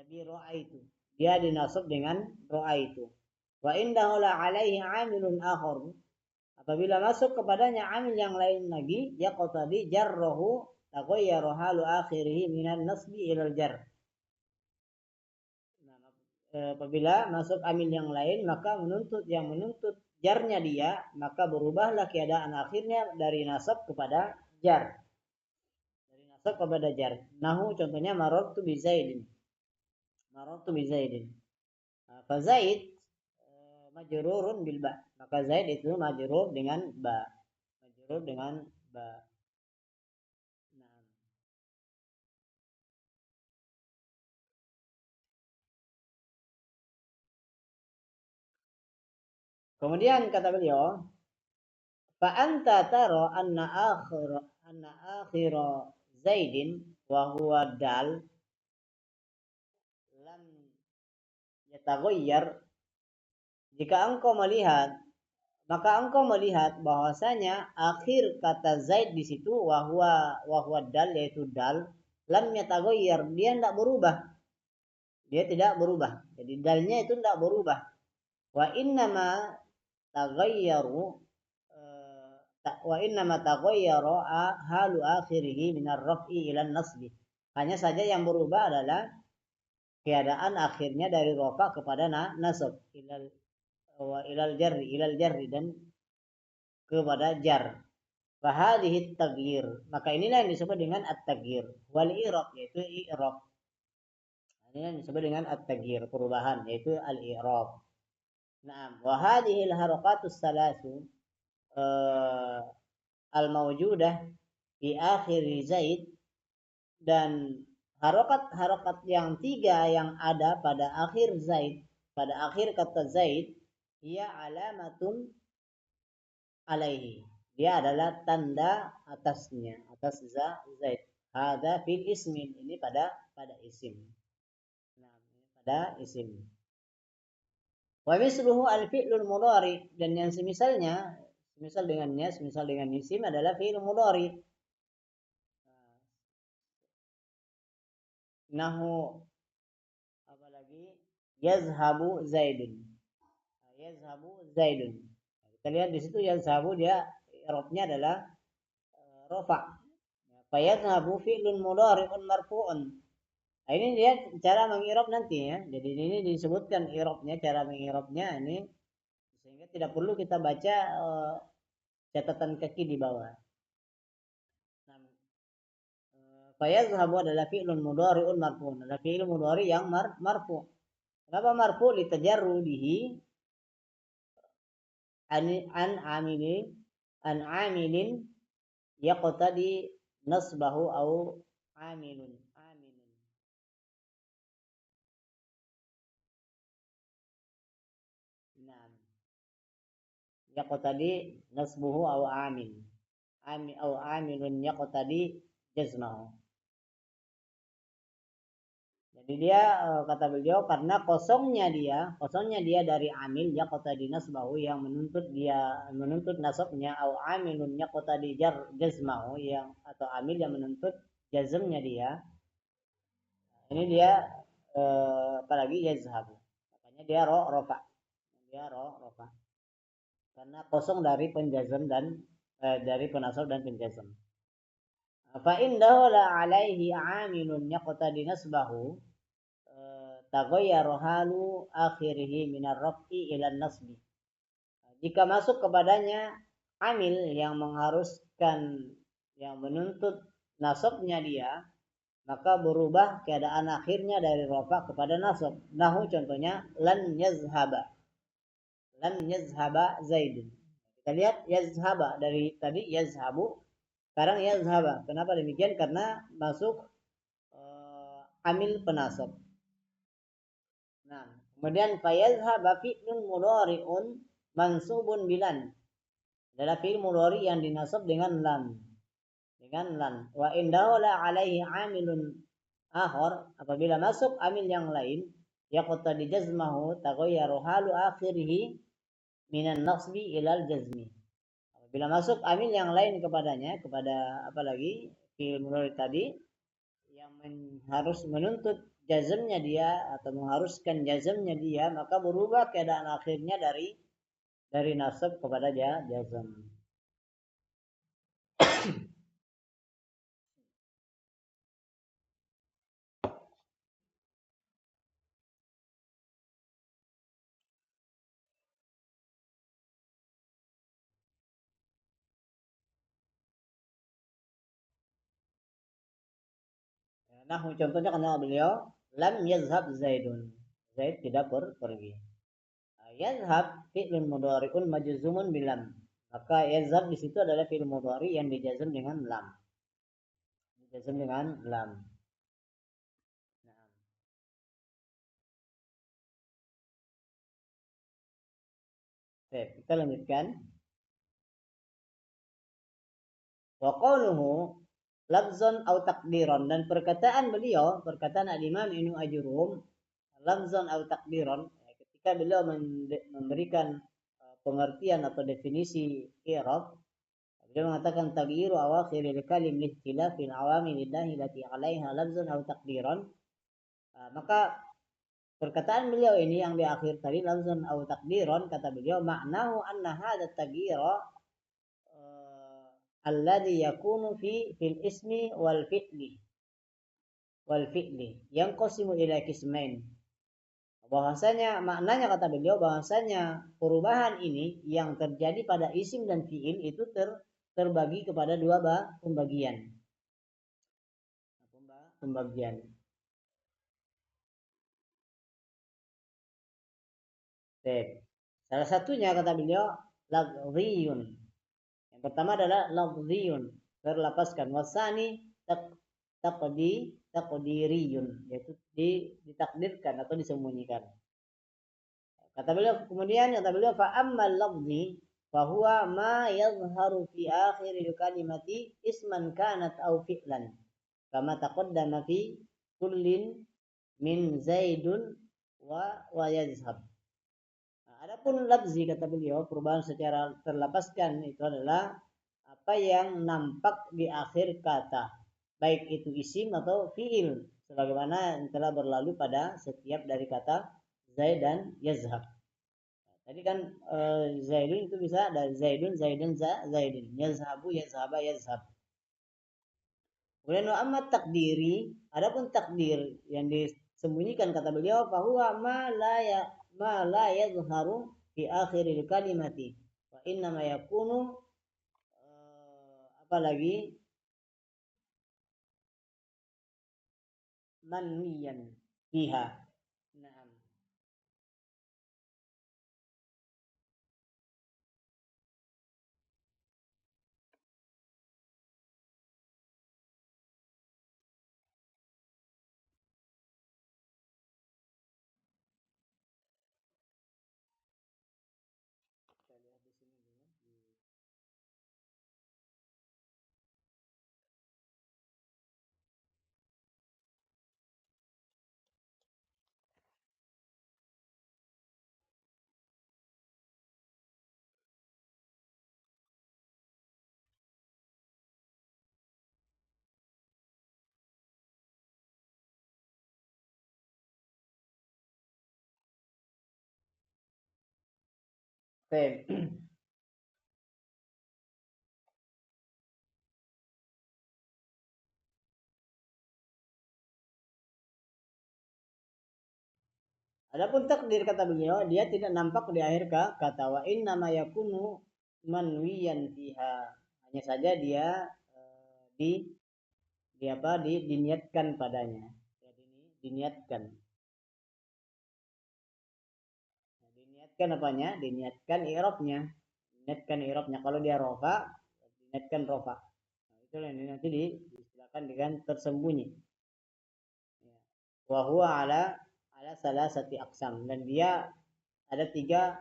bi ra'aitu. Dia dinasab dengan ra'aitu. Wa indahu la alaihi amilun akhar. Apabila masuk kepadanya amil yang lain lagi, yaqtadi jarrahu taghayyara halu akhirih minan nasbi ilal jar. Apabila masuk amil yang lain, maka menuntut jarnya dia, maka berubahlah keadaan akhirnya dari nasab kepada jar. Dari nasab kepada jar. Nahu contohnya marartu bi zaidin. Marartu bi zaidin. Fa zaid majrurun bil ba. Maka zaid itu majrur dengan ba. Majrur dengan ba. Nah. Kemudian kata beliau, fa anta tara anna akhira zaidin wa huwa dal lam yataghayyar. Jika engkau melihat, maka engkau melihat bahwasanya akhir kata zaid di situ wahwa dal, yaitu dal, lam yataghayyar, dia tidak berubah. Dia tidak berubah. Jadi dalnya itu tidak berubah. Wa innama taghayyaru wa innama taghayyara halu akhirih minar raf'i ila nasbi. Hanya saja yang berubah adalah keadaan akhirnya dari rofa kepada nasab, ilal jarri dan kepada jar. Fahadhihi taghyir. Maka inilah yang disebut dengan at-taghyir. Wal i'rab, yaitu i'rab. Ini yang disebut dengan at-taghyir, perubahan, yaitu al-i'rab. Naam, wa hadhihi al-harakatus salasu al-mawjudah di akhir zaid, dan harokat yang tiga yang ada pada akhir zaid, pada akhir kata zaid, ia alamatun alaihi, dia adalah tanda atasnya, atas zaid. Ada fil ismin, ini pada isim. Nah, pada isim. Wa misluhu al fi'lul mudhari, dan yang semisalnya, semisal dengan isim adalah fi'il mudhari. Nahu apalagi yazhabu zaidun. Yazhabu zaidun. Kita lihat di situ yazhabu, dia i'rabnya adalah rafa. Fa yazhabu fi'lun mudhari'un marfu'un. Nah, ini dia cara mengirab nanti ya. Jadi ini disebutkan irabnya, cara mengirabnya ini, sehingga tidak perlu kita baca catatan kaki di bawah. Nah, fayazhabu adalah fi'lun mudhari'un marfu', adalah fi'il mudhari yang marfu'. Kenapa marfu'? Litajarrudihi an amilin yaqtadi nasbahu au amilun. Nah, yaqtadi nasbuhu au amil. amilun yaqtadi jazmahu. Jadi dia kata beliau karena kosongnya dia dari amil yaqtadi nasbahu yang menuntut nasabnya au amilun yaqtadi jazmahu yang atau amil yang menuntut jazmnya dia. Ini dia apalagi yazhab. Makanya dia rofa. Dia rofa. Karena kosong dari penjazm dan dari penasab dan penjazm. Fa indahu la alaihi amilun yaqtadi nasbahu taghayyara halu akhirih min ar-raf'i ila nasbi. Jika masuk kepadanya amil yang mengharuskan yang menuntut nasabnya dia, maka berubah keadaan akhirnya dari rafa kepada nasab. Nahu contohnya lan yazhaba. Lan yazhaba Zaidun. Kita lihat yazhaba dari tadi yazhabu, sekarang yazhaba. Kenapa demikian? Karena masuk amil penasab. Nah, kemudian fayazhaba fi'lun mudhari'un mansubun bilan. Adalah fi'il mudhari yang dinasab dengan lam. Dengan lam. Wa indahu la alaihi amilun akhar, apabila masuk amil yang lain yaqtadi jazmahu taghayyaru halu akhirih minan nasbi ilal jazmi. Apabila masuk amil yang lain kepadanya, kepada apa lagi fi'il mudhari tadi yang harus menuntut jazmnya dia atau mengharuskan jazmnya dia, maka berubah keadaan akhirnya dari nasab kepada jazm. Nah, contohnya karena beliau lam yazhab Zaidun. Zaid tidak pergi. Yazhab fi'lun mudhari'un majzumun bilam. Maka yazhab di situ adalah fi'il mudhari yang dijazm dengan lam. Dijazm dengan lam. Nah. Oke, kita lanjutkan. Wa qawluhu lafzan au takdiran, dan perkataan beliau, perkataan al-Imam Ibnu Ajurum, lafzan au takdiran, ketika beliau memberikan pengertian atau definisi i'rab, beliau mengatakan taghyiru awakhiril kalim likhtilafil awamilillahi lati 'alaiha lafzan au takdiran. Maka perkataan beliau ini yang di akhir tadi lafzan au takdiran, kata beliau maknahu anna hadha taghyira alladhi yakunu fil ismi wal fi'li yang qasimu ila qismain. Bahwasanya maknanya kata beliau bahwasanya perubahan ini yang terjadi pada isim dan fi'il itu terbagi kepada dua pembagian. Pembagian. Baik. Salah satunya kata beliau lafziyun. Yang pertama adalah lafziyun, terlapaskan. Wasani taqdiriyun, yaitu ditakdirkan atau disembunyikan. Kemudian kata beliau fa ammal lafzi fa huwa ma yadhharu fi akhiril kalimati isman kanat au fi'lan kama taqaddama fi kullin min Zaidun wa yazhab. Adapun lafzi kata beliau, perubahan secara terlapaskan itu adalah apa yang nampak di akhir kata, baik itu isim atau fiil, sebagaimana yang telah berlalu pada setiap dari kata Zaid dan yazhab. Tadi kan Zaidun itu bisa dari Zaidun, Zaidin, yazhabu, yazhaba, yazhab. Kemudian amat takdiri, adapun takdir yang disembunyikan kata beliau, bahwa ma la yadhharu fi akhiril kalimati wa inna ma yakunu apalagi manwiyan fiha. Naam. Kita lihat di sini dulu. Oke. Adapun takdir kata beliau, dia tidak nampak di akhir kata wa inna ma yakunu manwiyan fiha. Hanya saja dia di diniatkan padanya. Jadi diniatkan. Diniatkan apanya? Diniatkan i'rabnya. Diniatkan i'rabnya. Kalau dia rofa, diniatkan rofa. Nah, itu yang nanti diistilahkan dengan tersembunyi. Wa huwa ala salasati aqsam, dan dia ada 3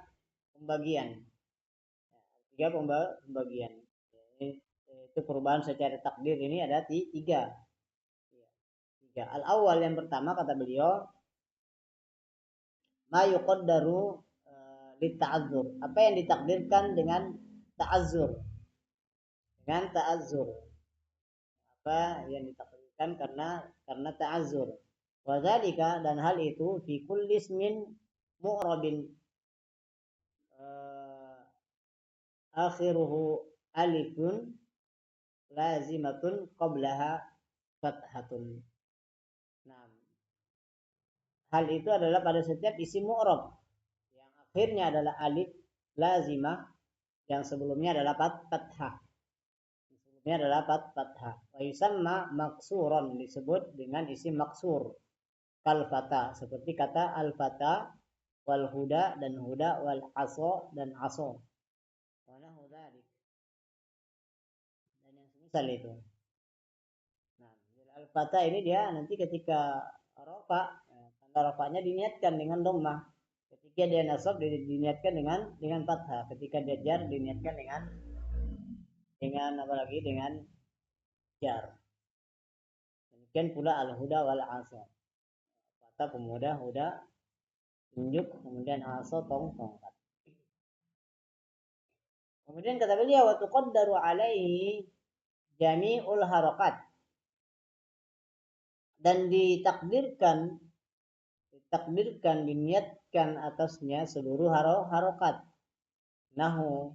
pembagian. 3 pembagian. Itu perubahan secara takdir ini ada 3. Al-awwal, yang pertama kata beliau, ma yuqaddaru lita'azzur. Apa yang ditakdirkan dengan ta'azzur. Dengan ta'azzur. Apa yang ditakdirkan karena ta'azzur. Wa dzalika, dan hal itu fi kulli ismin mu'rabin akhiruhu alifun lazimatun qablaha fathatun. Nah, hal itu adalah pada setiap isim mu'rab yang akhirnya adalah alif lazimah, yang sebelumnya adalah fathah. Sebelumnya adalah fathah. Wa yusamma maksuron, disebut dengan isim maksur. Kal fata, seperti kata al fata, wal huda dan huda, wal aso dan aso. Mana hudalik. Dan yang semisal itu. Nah, al fata ini dia nanti ketika rofa, tanda rofanya diniatkan dengan dhammah. Ketika dia nasab diniatkan dengan fathah. Ketika dia jar diniatkan dengan apa lagi? Dengan jar. Demikian pula al-huda wal asa. Kata pemuda, huda, tunjuk, kemudian asa, tongkat. Kemudian kata beliau, wa tuqaddaru alaihi jami'ul harakat. Dan ditakdirkan, diniatkan atasnya seluruh harokat. Nahu,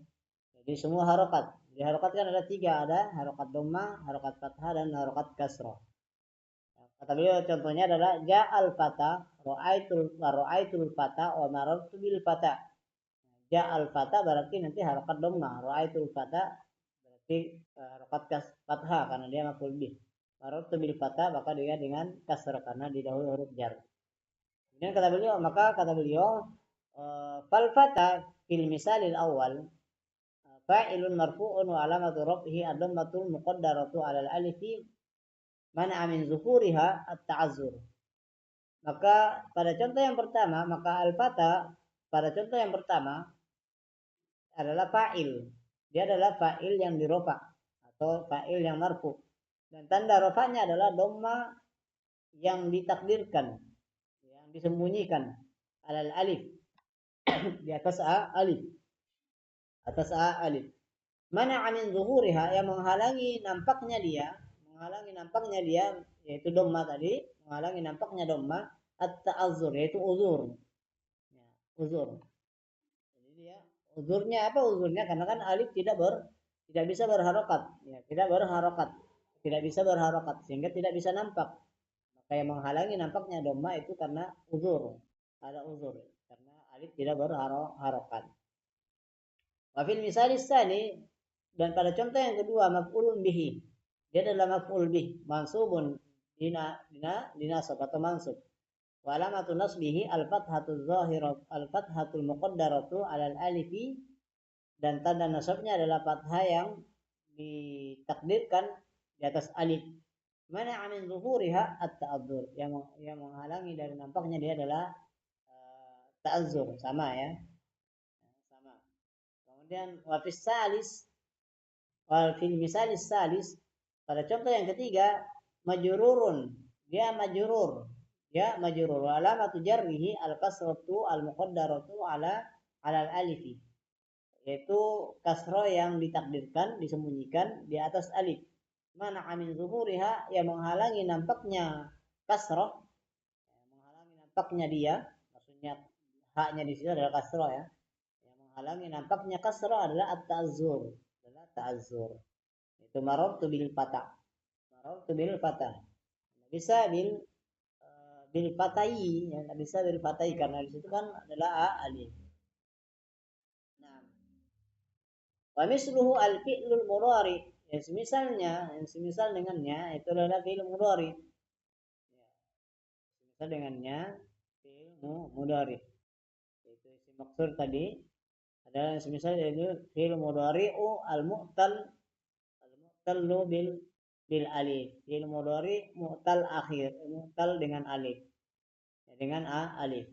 jadi semua harokat. Di harokat kan ada 3, ada harokat dhammah, harokat fathah, dan harokat kasrah. Kata beliau contohnya adalah ja'al fata, ra'aitul fata, wa marartu bil fata. Ja'al fata berarti nanti harokat dhammah, ra'aitul fata berarti harokat fathah karena dia maf'ul bih. Marartu bil fata, maka dia dengan kasrah karena didahului huruf jar. Kemudian kata beliau fal fata fil misalil awal fa'ilun marfu'un wa alamatu raf'ihi ad-dhammatul muqaddaratu 'alal alifi man'a min zuhuriha at-ta'azzur. Maka pada contoh yang pertama, maka al-fata pada contoh yang pertama adalah fa'il. Dia adalah fa'il yang dirofa atau fa'il yang marfu. Dan tanda rofanya adalah dhamma yang ditakdirkan, yang disembunyikan, alal alif, di atas alif, mana amin zuhuriha, yang menghalangi nampaknya dia yaitu dhamma tadi, menghalangi nampaknya dhamma at-ta'azzur, yaitu uzur. Ya, uzur. Jadi dia uzurnya apa? Uzurnya karena kan alif tidak bisa berharokat, ya, tidak bisa berharokat sehingga tidak bisa nampak. Maka yang menghalangi nampaknya dhamma itu karena uzur, ada uzur karena alif tidak berharokat. Wafil misalis tsani, dan pada contoh yang kedua maf'ulun bihi, dia adalah maf'ul bih mansubun dinasab atau mansub. Wa alamatu nasbihi al-fathatul zahirah al-fathatul muqaddaratu 'alal alifi, dan tanda nasabnya adalah fathah yang ditakdirkan di atas alif. Mana amin zuhuriha at-ta'adzur, yang menghalangi dari nampaknya dia adalah ta'azzur, sama ya. Sama. Kemudian wafis salis wal fil misalis salis, pada contoh yang ketiga majrurun, dia majrur wa alamatu jarrihi al kasratu al muqaddaratu ala al alifi, yaitu kasroh yang ditakdirkan, disembunyikan di atas alif. Mana amin zuhuriha, yang menghalangi nampaknya kasroh, menghalangi nampaknya dia, maksudnya haknya di situ adalah kasroh ya, yang menghalangi nampaknya kasrah adalah at-ta'azzur, adalah ta'azzur. Itu marartu bil fatah. Marartu bil fatah. Bisa bil fatai, ya, bisa bil fatai karena di situ kan adalah alif. Nah, wa misluhu al-fi'lul mudhari. Yang semisalnya, yang semisal dengannya itu adalah fi'il mudhari. Ya, semisal dengannya fi'il mudhari. Itu isi maksud tadi adalah semisal yaitu fi'il mudhari'u al-mu'tallu bil alif. Fi'il mudhari mu'tal akhir, mu'tal dengan alif. Ya, dengan alif.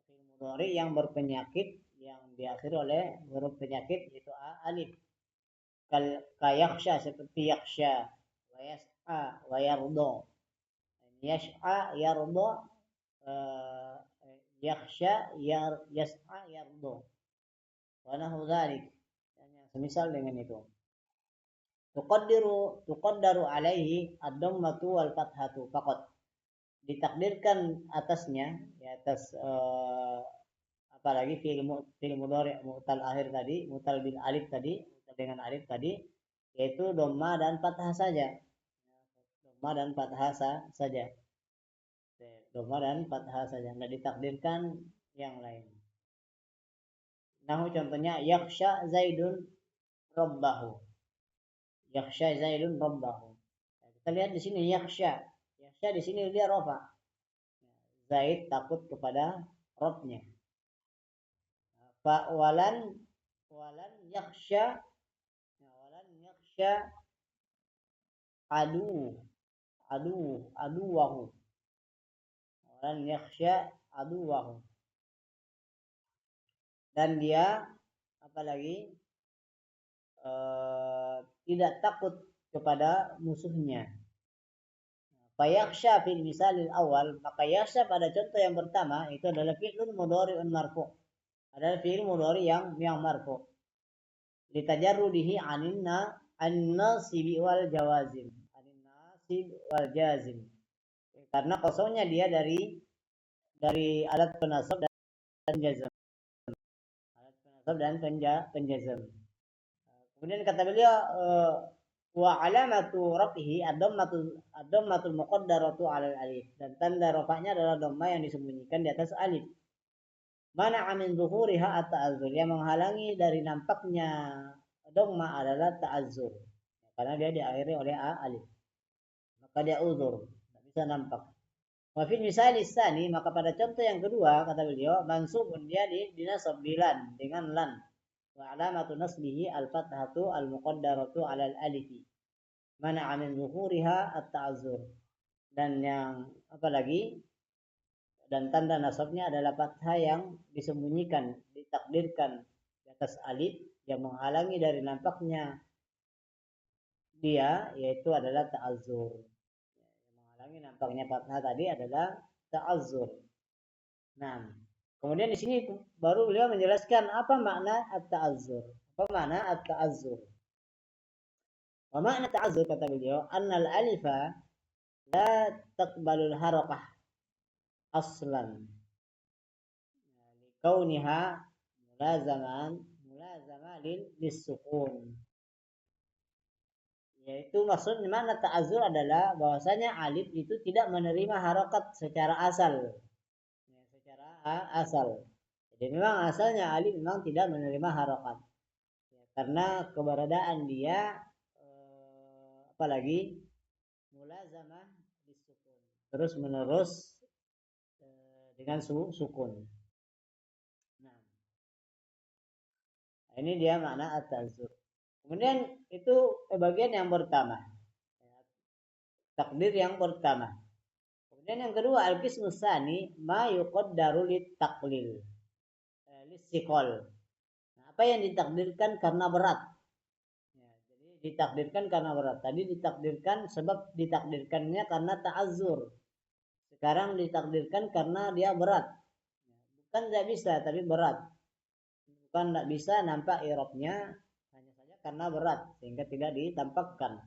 Fi'il mudhari yang berpenyakit yang diakhiri oleh huruf penyakit yaitu alif. Kayakhsha seperti yakhsha, wa yas'a, wa yardo. Yas'a, yardo, yakhsha, yas'a, yardo. Wa nahu dzalik. Yang semisal dengan itu. Tuqaddaru alaihi ad-dhammatu wal fathatu faqat. Ditakdirkan atasnya, di atas apalagi fi'il mudhari' mu'tal akhir tadi, mu'tal bil alif tadi, mu'tal dengan alif tadi, yaitu dhamma dan fathah saja. Dhamma dan fathah saja. Dhamma dan fathah saja. Tidak ditakdirkan yang lain. Nahu contohnya yakhsha Zaidun rabbahu. Yakhsha Zaidun rabbahu. Nah, kita lihat di sini yakhsha. Yakhsha di sini dia rafa. Zaid takut kepada Rabbnya. Walan yakhsha aduwahu. Walan yakhsha aduwahu. Dan dia apalagi tidak takut kepada musuhnya. Fayakhsha fil misalil awal, maka yakhsha pada contoh yang pertama itu adalah fi'lun mudhari'un marfu'. Adalah fi'il mudhari yang marfu'. Litajarrudihi an-nasib wal jawazim. An-nasib wal jazim. Karena kosongnya dia dari alat penasab dan jazm. Alat penasab dan penjazm. Kemudian kata beliau wa alamatu rafihi ad-dhammatul muqaddaratu 'alal alif, dan tanda rafa'nya adalah dhamma yang disembunyikan di atas alif. Mana'a min zuhuriha at-ta'azzur, yang menghalangi dari nampaknya dhamma adalah ta'azzur, karena dia diakhiri oleh alif, maka dia uzur, tidak bisa nampak. Wa fil misal tsani, maka pada contoh yang kedua kata beliau mansubun, dia dinasab bilan dengan lan. Wa alamatu nasbihi al-fathatu al-muqaddaratu 'alal alifi. Mana'a min zuhuriha at-ta'azzur. Dan yang apalagi dan tanda nasabnya adalah fathah yang disembunyikan, ditakdirkan di atas alif yang menghalangi dari nampaknya dia, yaitu adalah ta'azzur. Yang menghalangi nampaknya fathah tadi adalah ta'azzur. Nah, kemudian di sini baru beliau menjelaskan apa makna at-ta'azzur. Apa makna at-ta'azzur? Wa makna ta'azzur kata beliau, annal alifa la taqbalul harakah aslan. Kauniha mulazama lis-sukun. Yaitu maksudnya makna ta'azzur adalah bahwasanya alif itu tidak menerima harokat secara asal. Secara asal. Jadi memang asalnya alif memang tidak menerima harokat. Karena keberadaan dia apalagi mulazamah lis-sukun. Terus menerus dengan sukun. Nah, ini dia makna at-ta'azzur. Kemudian itu bagian yang pertama, takdir yang pertama. Kemudian yang kedua, al-qismus tsani ma yuqaddaru lit-taqlil, lis-siqal. Nah, apa yang ditakdirkan karena berat? Ya, jadi ditakdirkan karena berat. Tadi ditakdirkan sebab ditakdirkannya karena ta'azzur. Sekarang ditakdirkan karena dia berat. Bukan tidak bisa, tapi berat. Bukan tidak bisa nampak i'rabnya, hanya saja karena berat sehingga tidak ditampakkan.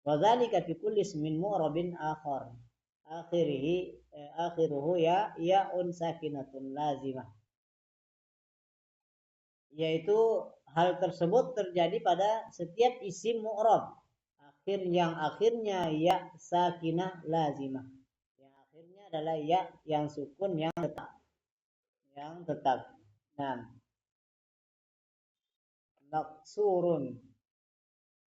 Wa dzalika fi kulli ismin mu'rabin akhar. Akhiruhu ya'un sakinatun lazimah. yaitu hal tersebut terjadi pada setiap isim mu'rab yang akhirnya ya sakinah lazimah. Yang akhirnya adalah ya yang sukun yang tetap. Nah, maksurun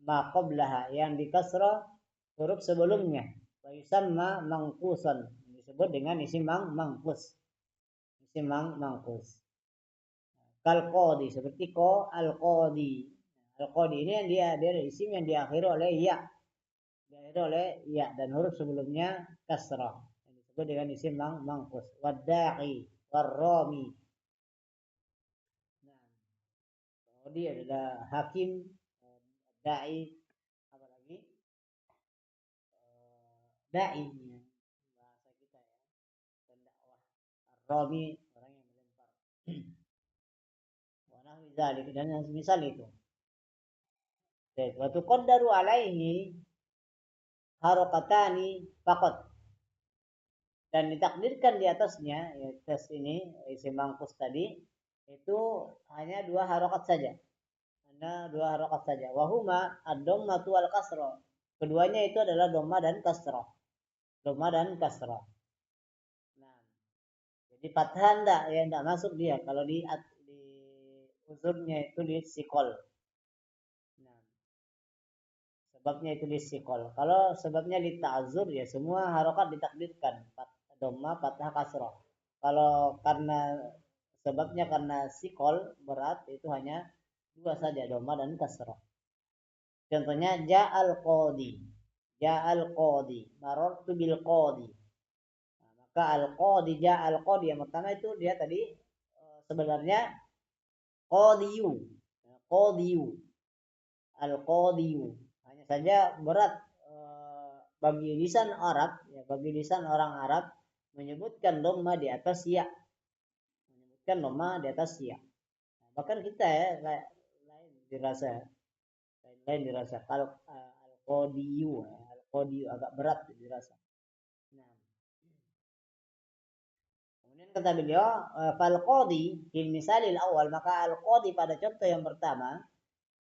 ma qablaha yang dikasrah huruf sebelumnya. Wa yusamma mangkusan disebut dengan isim mangkus. Isim mangkus. Kal qadi seperti al qadi. Al qadi ini yang dia isim yang diakhiri oleh ya. Diakhiri oleh ya dan huruf sebelumnya kasrah. Yang disebut dengan isim mangkus. Wadda'i warrami. Nah, qadi adalah hakim, dai, apa lagi? Dai bahasa kita ya, pendakwah. Ar-rami orang yang melempar. Wa nahwi dzalik dan yang semisal itu. Wa tuqaddaru alaihi harokatani faqat dan ditakdirkan di atasnya ya, tes ini isim mangkus tadi itu hanya dua harokat saja. Hanya dua harokat saja. Wahuma ad-dhammatu wal kasrah. Keduanya itu adalah dhamma dan kasrah. Dhamma dan kasrah. Nah, jadi fathah enggak masuk dia kalau di uzurnya itu di sikol. Nah, sebabnya itu di sikol. Kalau sebabnya di ta'zur ya semua harokat ditakdirkan. Dhamma, fathah, kasrah. Kalau karena sebabnya karena sikol berat itu hanya dua saja, dhamma dan kasrah. Contohnya ja'al qadi. Ja'al qadi. Marartu bil qadi. Nah, maka al qadi ja'al qadi yang pertama itu dia tadi sebenarnya qadiyu. Qadiyu. Al qadiyu. Hanya saja berat bagi lisan Arab, ya, bagi lisan orang Arab menyebutkan dhamma di atas ya. Menyebutkan dhamma di atas ya. Nah, bahkan kita ya lain dirasa lain dirasa kalau al-qadiyu ya, al-qadiyu agak berat dirasa. Nah, kemudian kata beliau fal qadi fil misalil awal maka al qadi pada contoh yang pertama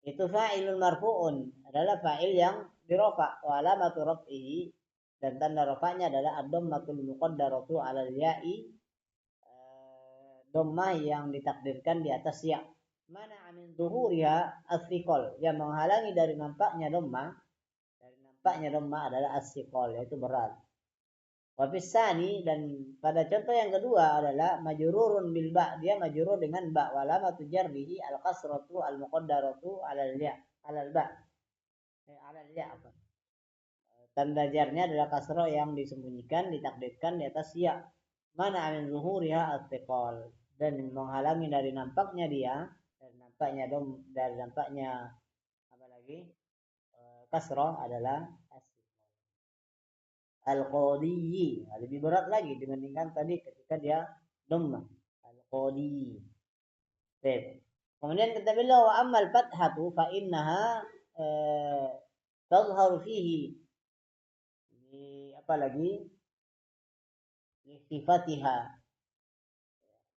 itu fa'ilun marfu'un adalah fa'il yang dirofa wa alamatu raf'ihi dan tanda rafa'nya adalah ad-dhammatul muqaddaratu 'alal ya'i dhammah yang ditakdirkan di atas ya. Mana amin zuhuriha as-siqal yang menghalangi dari nampaknya dhammah adalah as-siqal yaitu berat. Wa fisani dan pada contoh yang kedua adalah majrurun bil ba dia majrur dengan ba wa alamatu jarrihi al kasratu al muqaddaratu 'alal ya 'alal ba 'alal ya apa tanda jarnya adalah kasrah yang disembunyikan ditakdirkan di atas ya. Mana amin zuhuriha at-tiqal dan menghalangi dari nampaknya dia dari nampaknya apa lagi kasrah adalah al-qadiyyi lebih berat lagi dibandingkan tadi ketika dia dhammah al-qadiyyi. Kemudian kata beliau wa ammal fathatu fa innaha tadhharu fihi apa lagi sifatiha.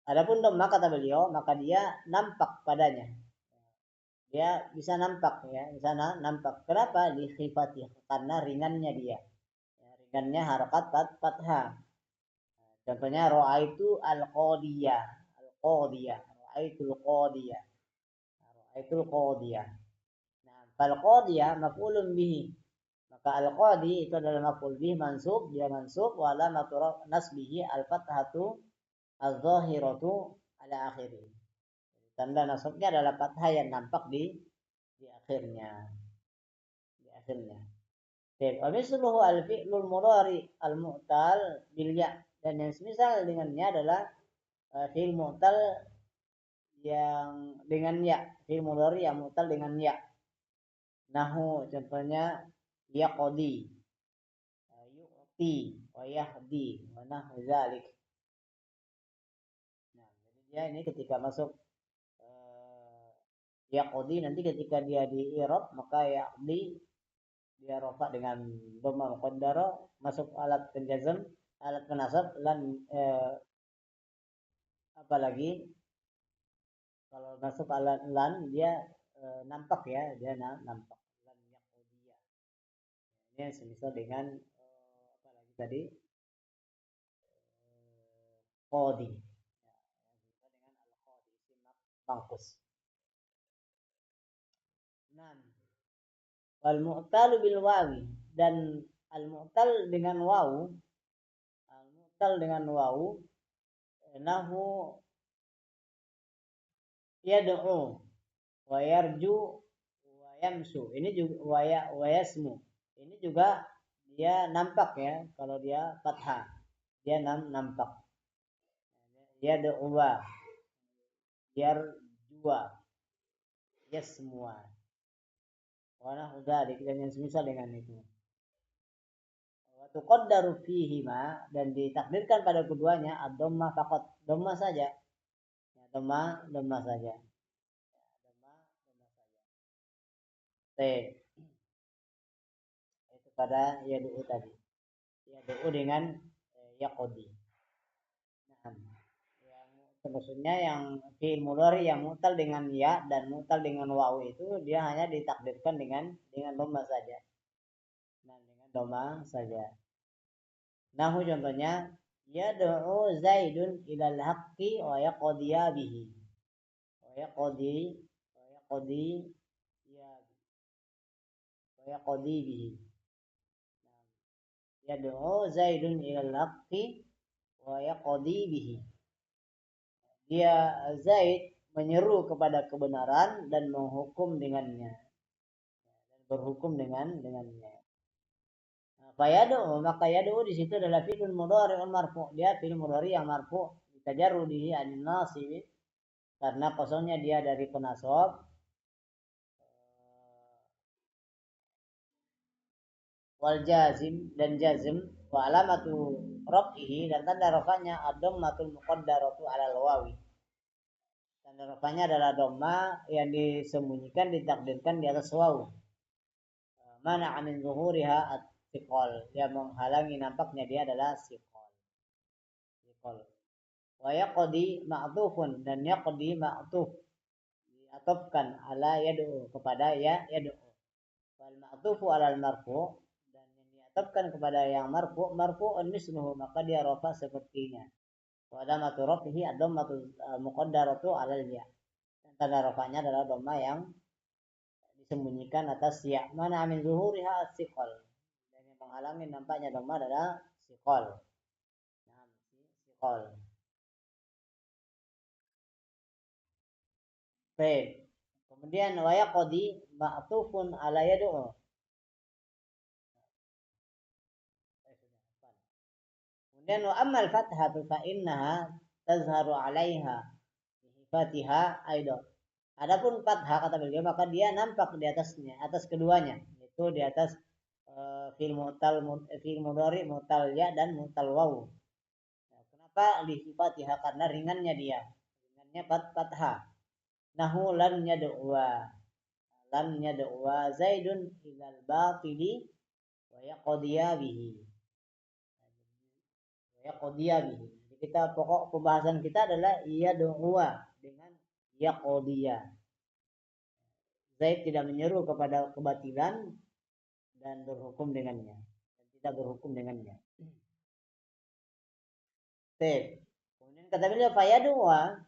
Adapun dhammah kata beliau maka dia nampak padanya. Dia bisa nampak ya, di sana nampak. Kenapa? Li sifatiha karena ringannya dia. Ya, ringannya harakat fathah. Contohnya ra'aitu al-qadiyah. Al-qadiyah. Ra'aitul qadiyah. Ra'aitul qadiyah. Nah, fal qadiyah maf'ulun bihi. Maka al-qadi itu adalah maf'ul bihi mansub, dia mansub wa alamatu nasbihi al-fathatu az-zahiratu ala akhirih. Tanda nasabnya adalah fathah yang nampak di akhirnya. Di akhirnya. Wa misluhu al-fi'lul mudhari al-mu'tal bil ya dan yang semisal dengannya adalah fi'il mu'tal yang dengan ya, fi'il mudhari yang mu'tal dengan ya. Nahu contohnya yaqdi, yu'ti, wa yahdi, wa nahwu dzalik. Nah, jadi dia ini ketika masuk yaqdi nanti ketika dia di i'rab maka yaqdi dia rafa dengan dhamma muqaddara masuk alat penjazm, alat penasab dan apalagi Kalau masuk lan dia nampak ya, dia nampak lan yaqudiya. Ini semisal dengan apa lagi tadi? Qadi. Ya, dengan al-qadi simak mangkus. Nah, wal mu'tal bil wawi dan al mu'tal dengan wawu, al mu'tal dengan wawu nahu yad'u wa yarju wa yamsu. Ini juga wa yasmu. Ini juga dia nampak ya, kalau dia fathah. Dia nampak. Yad'u yarjua yasmua. Wa nahu dzalik dan yang semisal dengan itu. Wa tuqaddaru fihima dan ditakdirkan pada keduanya ad-dhamma faqat, dhamma saja. Ya, dhamma saja. Dhamma saja. Itu pada yad'u tadi. Yad'u dengan yaqudi. Nah, yang maksudnya yang fi'il mudhari yang mu'tal dengan ya dan mu'tal dengan wawu itu dia hanya ditakdirkan dengan dhamma saja. Nah, dengan dhamma saja. Nahu contohnya yad'u Zaidun ilal haqqi wa yaqdiya bihi. Wa yaqdi ya wa yaqdi bihi. Yad'u Zaidun ilal haqqi wa yaqdi bihi. Dia Zaid menyeru kepada kebenaran dan menghukum dengannya. Dan berhukum dengannya. Fayad'u, maka yad'u di situ adalah fi'il mudhari'un marfu'. Dia fi'il mudhari' yang marfu' tajarrudihi anin nasib karena kosongnya dia dari penasab. Wal jazim dan jazm wa alamatu raf'ihi dan tanda rafanya ad-dhammatul muqaddaratu 'alal wawi. Tanda rafanya adalah dhamma yang disembunyikan ditakdirkan di atas wawu. Mana amin zuhuriha at-thiqal, yang menghalangi nampaknya dia adalah siqal. Wa yaqdi ma'tufun dan yaqdi ma'tuf diatofkan ala yad'u kepada yad'u. Wal ma'tufu alal marfu' dan yang diatofkan kepada yang marfu'un misluhu maka dia rafa sepertinya. Wa alamatu rafihi ad-dhammatu muqaddaratu alal ya. Dan tanda rafanya adalah dhamma yang disembunyikan atas ya. Mana amin zuhuriha as-siqal. Dan yang menghalangi nampaknya dhamma adalah siqal. Nah, siqal. Baik. Kemudian wa yaqdi ma'tufun ala yad'u. Kemudian wa ammal fathatu fa innaha tazharu 'alaiha bi fatiha aidan. Adapun fathah kata beliau maka dia nampak di atasnya, atas keduanya, yaitu di atas fi'il mu'tal, fi'il mudhari, mu'tal ya dan mu'tal wawu. Nah, kenapa li fatiha? Karena ringannya dia. Ringannya fathah. Nahu lan yad'uwa Zaidun ilal batili wa yaqdiya bihi. Jadi kita pokok pembahasan kita adalah yad'uwa dengan yaqdiya. Zaid tidak menyeru kepada kebatilan dan berhukum dengannya. Dan tidak berhukum dengannya. Kemudian kata beliau fayad'uwa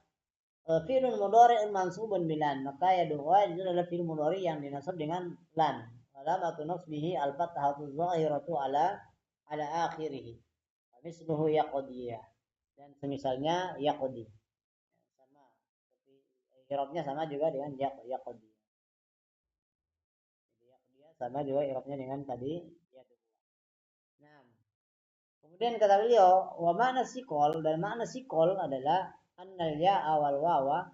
fi'lun mudhari'un mansubun bilan. Maka yad'uwa itu adalah fi'il mudhari yang dinasab dengan lan. Alamatu nasbihi al-fathatu zahiratu ala akhirih. Misluhu yaqdiya. Dan semisalnya yaqdi. Sama seperti i'rabnya sama juga dengan yaqdi. Sama juga i'rabnya dengan tadi yad'uwa. Nah, kemudian kata beliau wa makna siqal, dan makna siqal adalah annal ya'a wal wawa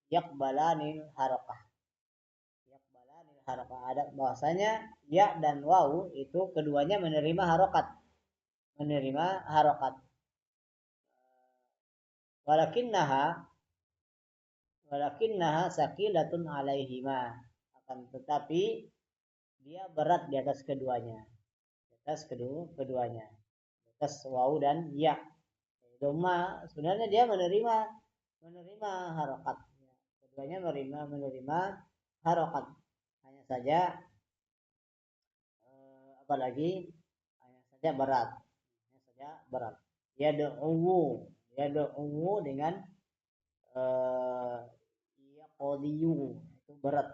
yaqbalanil harakah. Yaqbalanil harakah, ada bahwasanya ya dan wawu itu keduanya menerima harokat. Walakinnaha saqilatun alaihima, akan tetapi dia berat di atas keduanya. Di atas wawu dan ya. Dhamma sebenarnya dia menerima menerima harokat. Keduanya menerima harokat. Hanya saja apalagi hanya saja berat. Hanya saja berat. Yad'u dengan yaqdiyu itu berat.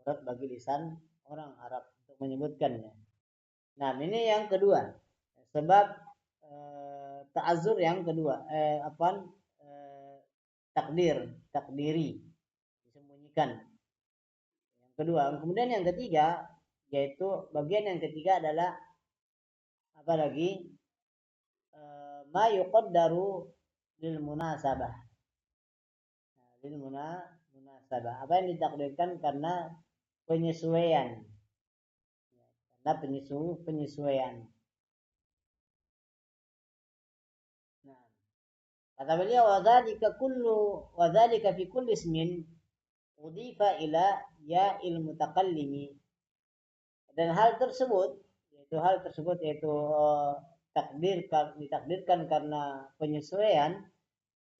Berat bagi lisan orang Arab untuk menyebutkannya. Nah, ini yang kedua. Sebab ta'azur yang kedua, takdiri, disembunyikan. Yang kedua, kemudian yang ketiga, yaitu bagian yang ketiga adalah apa lagi? Ma yuqaddaru lil munasabah. Lil munasabah. Apa yang ditakdirkan karena penyesuaian. Karena penyesuaian. Nah, kata beliau wadzalika fi kulli ismin udhifa ila ya'il mutakallimi. Dan hal tersebut yaitu ditakdirkan karena penyesuaian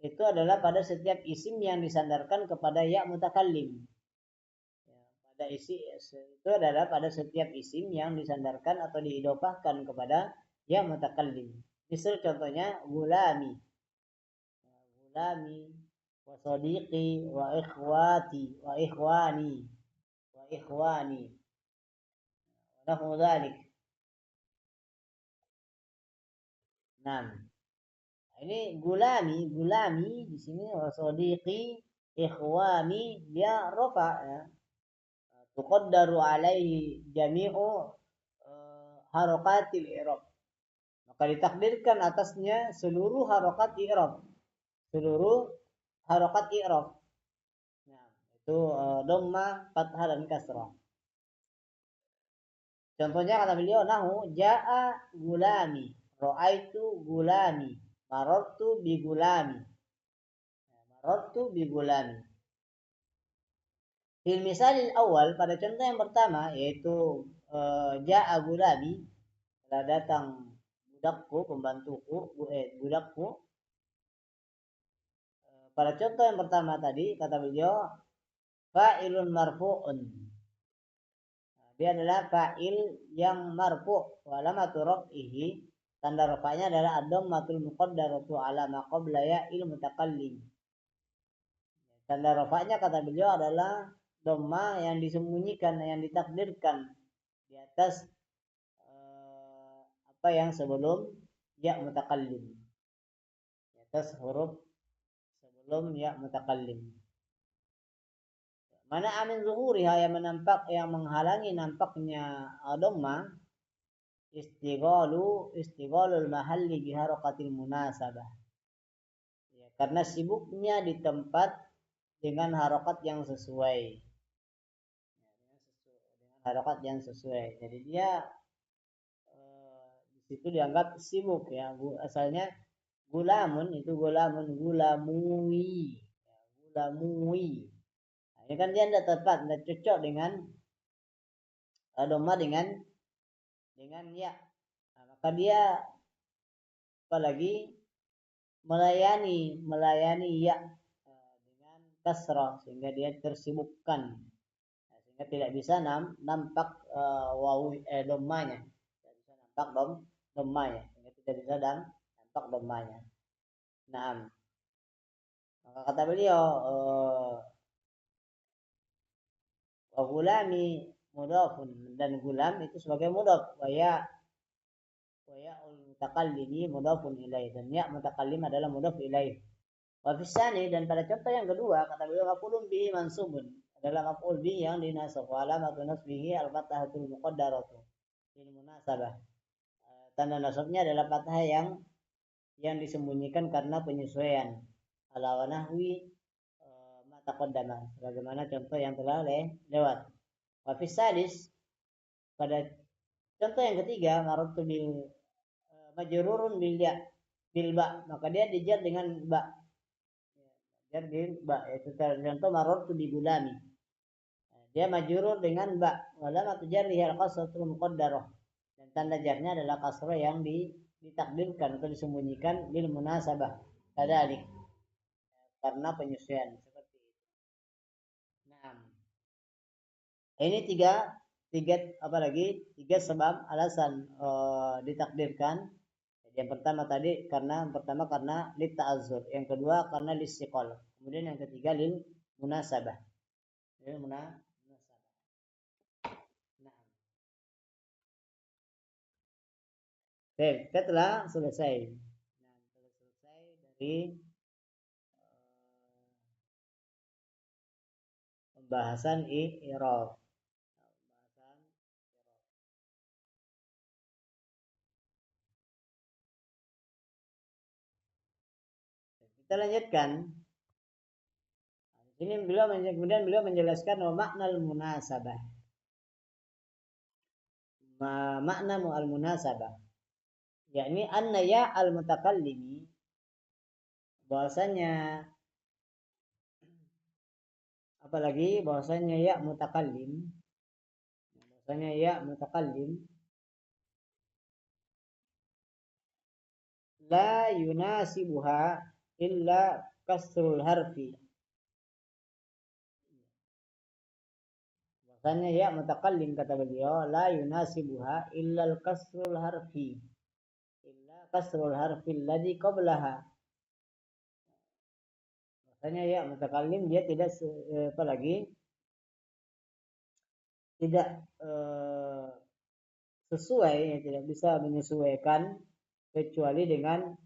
itu adalah pada setiap isim yang disandarkan kepada ya mutakallim. Ya, pada itu adalah pada setiap isim yang disandarkan atau diidofahkan kepada ya mutakallim. Misal contohnya gulami, wa sadiqi, wa ikhwati, wa ikhwani, wa ikhwani, wa nahu dzalik. Nah, ini gulami di sini sadiqi, ikhwani dia rafa ya. Tuqaddaru alaihi jami'u harakatil i'rab. Maka ditakdirkan atasnya seluruh harakat i'rab. Seluruh harakat i'rab. Nah, itu dhamma, fathah dan kasrah. Contohnya kata beliau nahu jaa gulami, ra'aitu gulami, marartu bi gulami. Marartu bi gulami. Fil misalil awal pada contoh yang pertama yaitu jaa gulami, telah datang budakku, pembantuku, budakku. Pada contoh yang pertama tadi kata beliau fa'ilun marfu'un. Dia adalah fa'il yang marfu', wa alamatu raf'ihi, tanda rafa'nya adalah ad-dhammatul muqaddaratu ala ma qabla ya'il mutakallim. Tanda rafa'nya kata beliau adalah dhamma yang disembunyikan, yang ditakdirkan di atas apa yang sebelum ya mutakallim. Di atas huruf sebelum ya mutakallim. Mana amin zuhuriha yang menghalangi nampaknya dhamma istighalul mahalli biharakatil munasabah. Ya, karena sibuknya di tempat dengan harakat yang sesuai. Dengan harakat yang sesuai. Jadi dia di situ dianggap sibuk ya. Asalnya gulamun itu gulamui. Ya, gulamui. Nah, ini kan dia tidak tepat, tidak cocok dengan dhamma dengan ya. Nah, maka dia apalagi melayani ya dengan kasrah sehingga dia tersibukkan. Nah, sehingga tidak bisa nampak dhammanya. Tidak bisa nampak dhammanya. Sehingga tidak bisa nampak dhammanya. Naam. Maka kata beliau wa gulami mudhafun, dan gulam itu sebagai mudhaf, wa ul mutakallimi mudhafun ilaih, dan ya mutakallim adalah mudhaf ilaih. Wa fisani, dan pada contoh yang kedua kata beliau maf'ulun bihi mansubun, adalah maf'ul bihi yang dinasab, wa alamatu nasbihi al-fathatul muqaddaratu lil munasabah. Tanda nasabnya adalah fathah yang disembunyikan karena penyesuaian. Ala wa nahwi ma taqaddama, sebagaimana contoh yang telah lewat. Wa fisadis, pada contoh yang ketiga marartu bil majrurun bil ya bil ba, maka dia dijar dengan ba. Jar bil ba, yaitu contoh marartu bi gulami. Dia majrur dengan ba, wala matjarrihi al-qasratul muqaddarah, dan tanda jarnya adalah kasrah yang ditakdirkan atau disembunyikan lil munasabah. Kadzalik, karena penyesuaian seperti itu. Nah, ini tiga sebab alasan ditakdirkan. Yang pertama tadi karena lit ta'azzur, yang kedua karena listiqol, kemudian yang ketiga lil munasabah. Munasabah. Nah, baik, kita telah selesai. Nah, telah selesai dari pembahasan i'rab. Kita lanjutkan. Ini kemudian beliau menjelaskan makna al-munasabah. Makna al-munasabah, yakni anna ya al-mutakallimi, bahwasanya bahwasanya ya mutakallim la yunasibuha illa kasrul harfi. Bahwasanya ya mutakallim, kata beliau, la yunasibuha illa kasrul harfi, illa kasrul harfi alladhi qablaha. Bahwasanya ya mutakallim dia tidak tidak sesuai, tidak bisa menyesuaikan kecuali dengan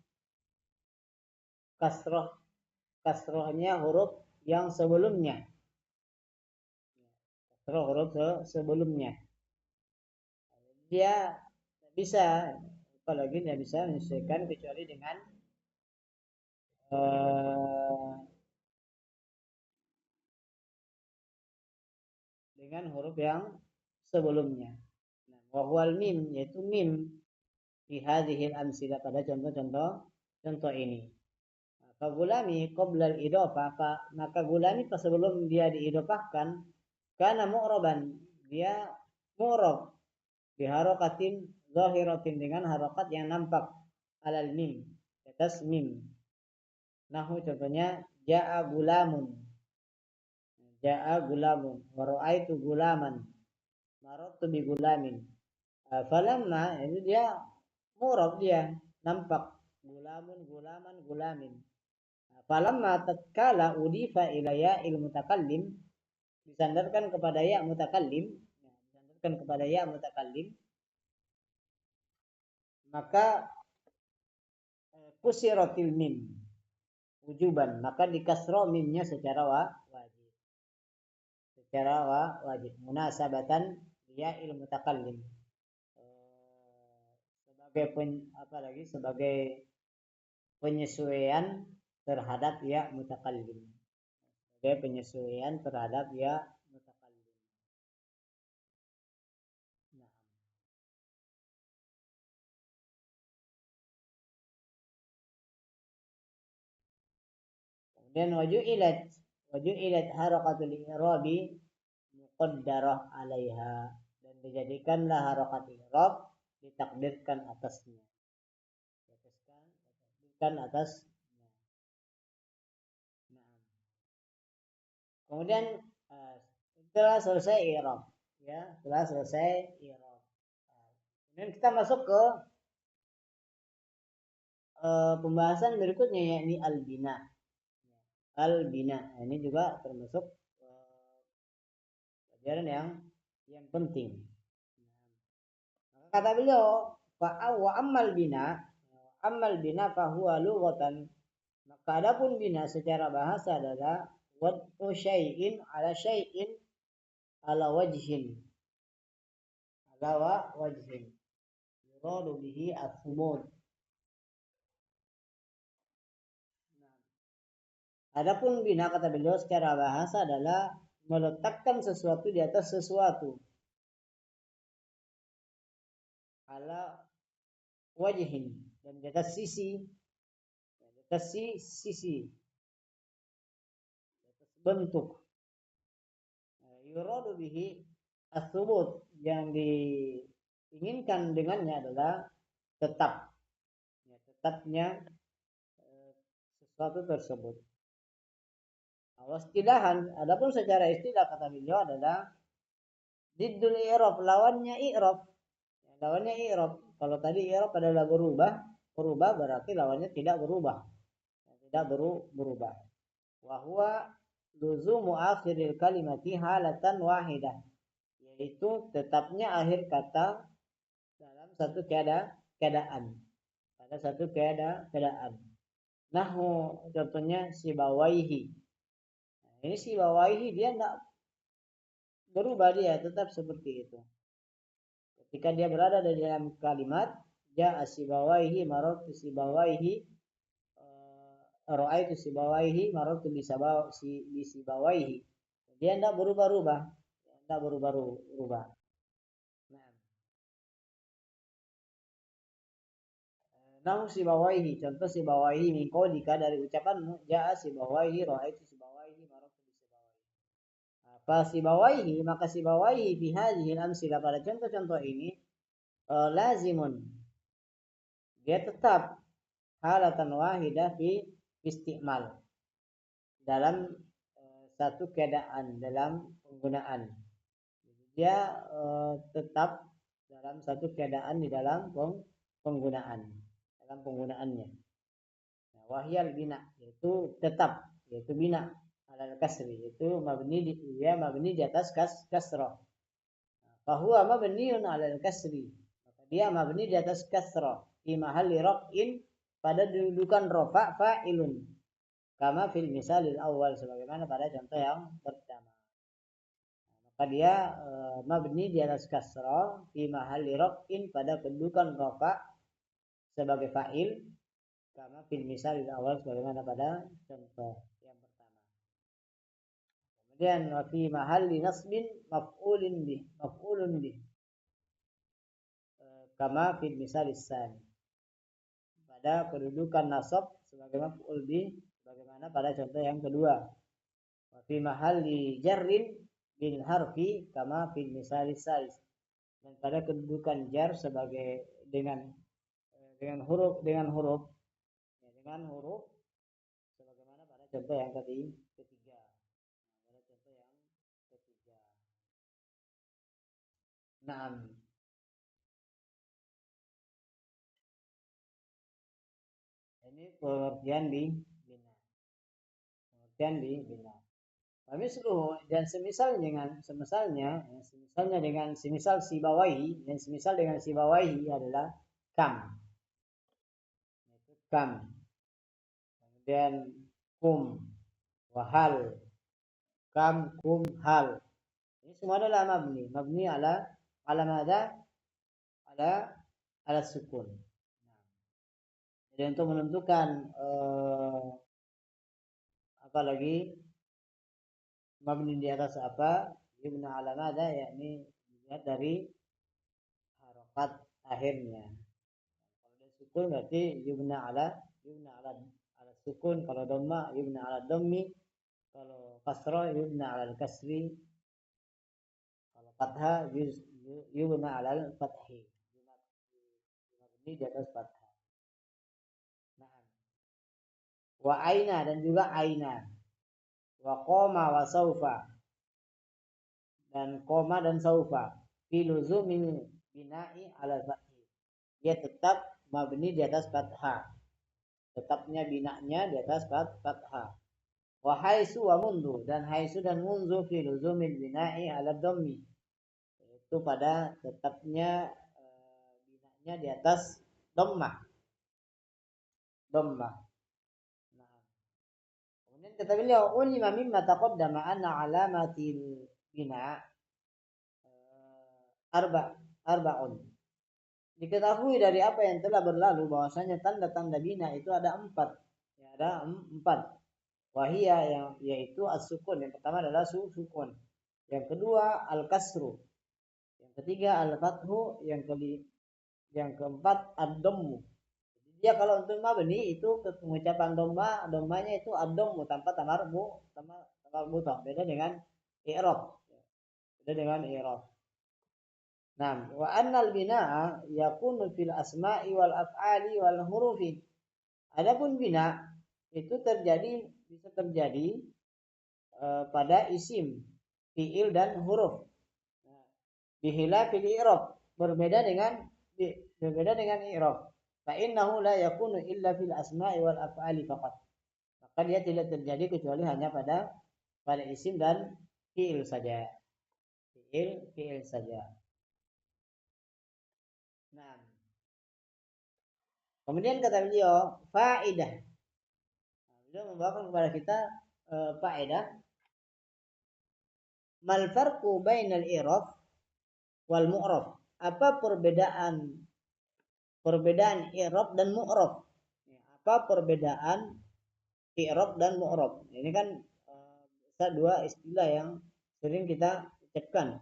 kasrohnya huruf yang sebelumnya. Kasroh huruf sebelumnya. Dia tidak bisa, apalagi tidak bisa menyesuaikan kecuali dengan huruf yang sebelumnya. Nah, wahwal mim, yaitu mim fi hadhil amsilah, pada contoh ini. Maka gulami qoblal idhofah, maka gulami pas sebelum dia diidhofahkan, karena mu'raban, dia mu'rab biharokatin zahiratin, dengan harokat yang nampak, alal mim, atas mim. Nahu contohnya ja'a gulamun, wa ra'aitu gulaman, marartu bi gulamin. Falamma, itu dia mu'rab, dia nampak gulamun, gulaman, gulamin. Falamma tatkala udifa ila ya'il mutakallim, disandarkan kepada ya mutakallim, maka kusiratil mim wujuban, maka dikasro mimnya secara wajib, munasabatan ya ilmu mutakallim, sebagai penyesuaian terhadap ya mutakallim, Nah. Kemudian waju'ilat harakatul i'rabi muqaddarah 'alaiha, dan dijadikanlah harakat i'rab ditakdirkan atasnya. Nah. Kemudian setelah selesai i'rab, kemudian kita masuk ke pembahasan berikutnya, yakni al-bina. Ini juga termasuk pelajaran yang penting. Kata beliau, wa ammal bina fa huwa lughatan, maka adapun bina secara bahasa adalah wad'u syai'in ala wajhin yuradu bihi as-sumud. Adapun bina, kata beliau, secara bahasa adalah meletakkan sesuatu di atas sesuatu, ala wajhin, dan di atas sisi, di atas bentuk. Yuradu bihi as-subut, yang diinginkan dengannya adalah tetapnya sesuatu tersebut. Wastilahan, adapun secara istilah kata beliau adalah diddul i'rab, lawannya i'rab. Lawannya i'rab. Kalau tadi i'rab adalah berubah berarti lawannya tidak berubah. Tidak berubah. Wa huwa luzumu akhiril kalimati halatan wahidah, yaitu tetapnya akhir kata dalam satu keadaan. Pada satu keadaan. Nahu contohnya sibawaihi. Nah, ini sibawaihi dia tidak berubah, dia tetap seperti itu. Ketika dia berada di dalam kalimat ja'a sibawaihi marartu sibawaihi ra'aitu sibawaihi marartu bisibawaihi. Dia tidak berubah-ubah. Tidak berubah-ubah. Nah, nahu sibawaihi, contoh sibawaihi min qaulika, dari ucapanmu ja'a sibawaihi ra'aitu sibawaihi marartu bisibawaihi. Fa sibawaihi, maka sibawaihi fi hadhihi al-amsilah, pada contoh-contoh ini lazimun, dia tetap halatan wahidah fi istimal, dalam satu keadaan, dalam penggunaan. Dia tetap dalam satu keadaan di dalam penggunaannya. Nah, wahyal bina, yaitu tetap, yaitu bina alal kasri, yaitu mabni di atas kasrah. Fahuwa mabniun alal kasri, maka dia mabni di atas kasrah fi mahalli raf'in, pada dudukan rafa fa'ilun, kama fil misalil awal, sebagaimana pada contoh yang pertama. Maka dia mabni di atas kasrah fi mahalli raf'in, pada kedudukan rafa sebagai fa'il, kama fil misalil awal, sebagaimana pada contoh yang pertama. Kemudian wa fi mahalli nasbin maf'ulun bih kama fil misalis tsani, pada kedudukan nasab sebagai maf'ul bih, sebagaimana pada contoh yang kedua. Wa fi mahalli jarrin bil harfi kama fil misalis tsalis, dan pada kedudukan jar sebagai dengan huruf sebagaimana pada contoh yang ketiga. Pada contoh yang ketiga. Naam. Ini pengertian di bina. Kami seluruh, dan semisal dengan semisal sibawaihi, dan semisal dengan sibawaihi adalah kam. Itu kam. Kemudian kum, wahal, kam, kum, hal. Ini semua adalah mabni ala mada? Ala sukun. Jadi untuk menentukan apa lagi mabni di atas apa, yubna ala mada, yakni dilihat dari harokat akhirnya. Kalau dia sukun berarti yubna ala sukun, kalau dhamma yubna ala dhammi, kalau kasra yubna ala kasri, kalau fathah yubna ala fathi, mabni di atas fathah. Wa aina, dan juga aina, wa qoma wa saufa, dan koma dan saufa, fi luzumin bina'i ala fathi, dia tetap mabni di atas fathah, tetapnya binanya di atas fathah. Wa haisu wa mundu, dan haisu dan mundu fi luzumil bina'i ala dhammi, itu pada tetapnya binanya di atas dhammah. Kemudian kata beliau, ulima mimma taqaddama anna alamatil bina arba'un. Diketahui dari apa yang telah berlalu bahwasanya tanda-tanda bina itu ada 4. Ya, ada 4. Wahia, yaitu as-sukun. Yang pertama adalah sukun. Yang kedua al-kasru. Yang ketiga al-fathu. Yang keempat ad-dhammu. Dia kalau untuk mabni itu pengucapan dhammanya itu ad-dhammu tanpa tamar buta. Beda dengan i'rab. Nah, wa annal bina'a yakunu fil asma'i wal af'ali wal hurufi. Adapun bina itu bisa terjadi pada isim, fiil dan huruf. Bihilafil i'rab, berbeda dengan i'rab. Fa innahu la yakunu illa fil asma'i wal af'ali faqat. Maka dia tidak terjadi kecuali hanya pada isim dan fiil saja. Fiil saja. Nah, kemudian kata beliau faedah. Beliau membawakan kepada kita faedah. Mal farqu bainal i'rab wal mu'rab. Apa perbedaan i'rab dan mu'rab? Apa perbedaan i'rab dan mu'rab? Ini kan dua istilah yang sering kita ucapkan.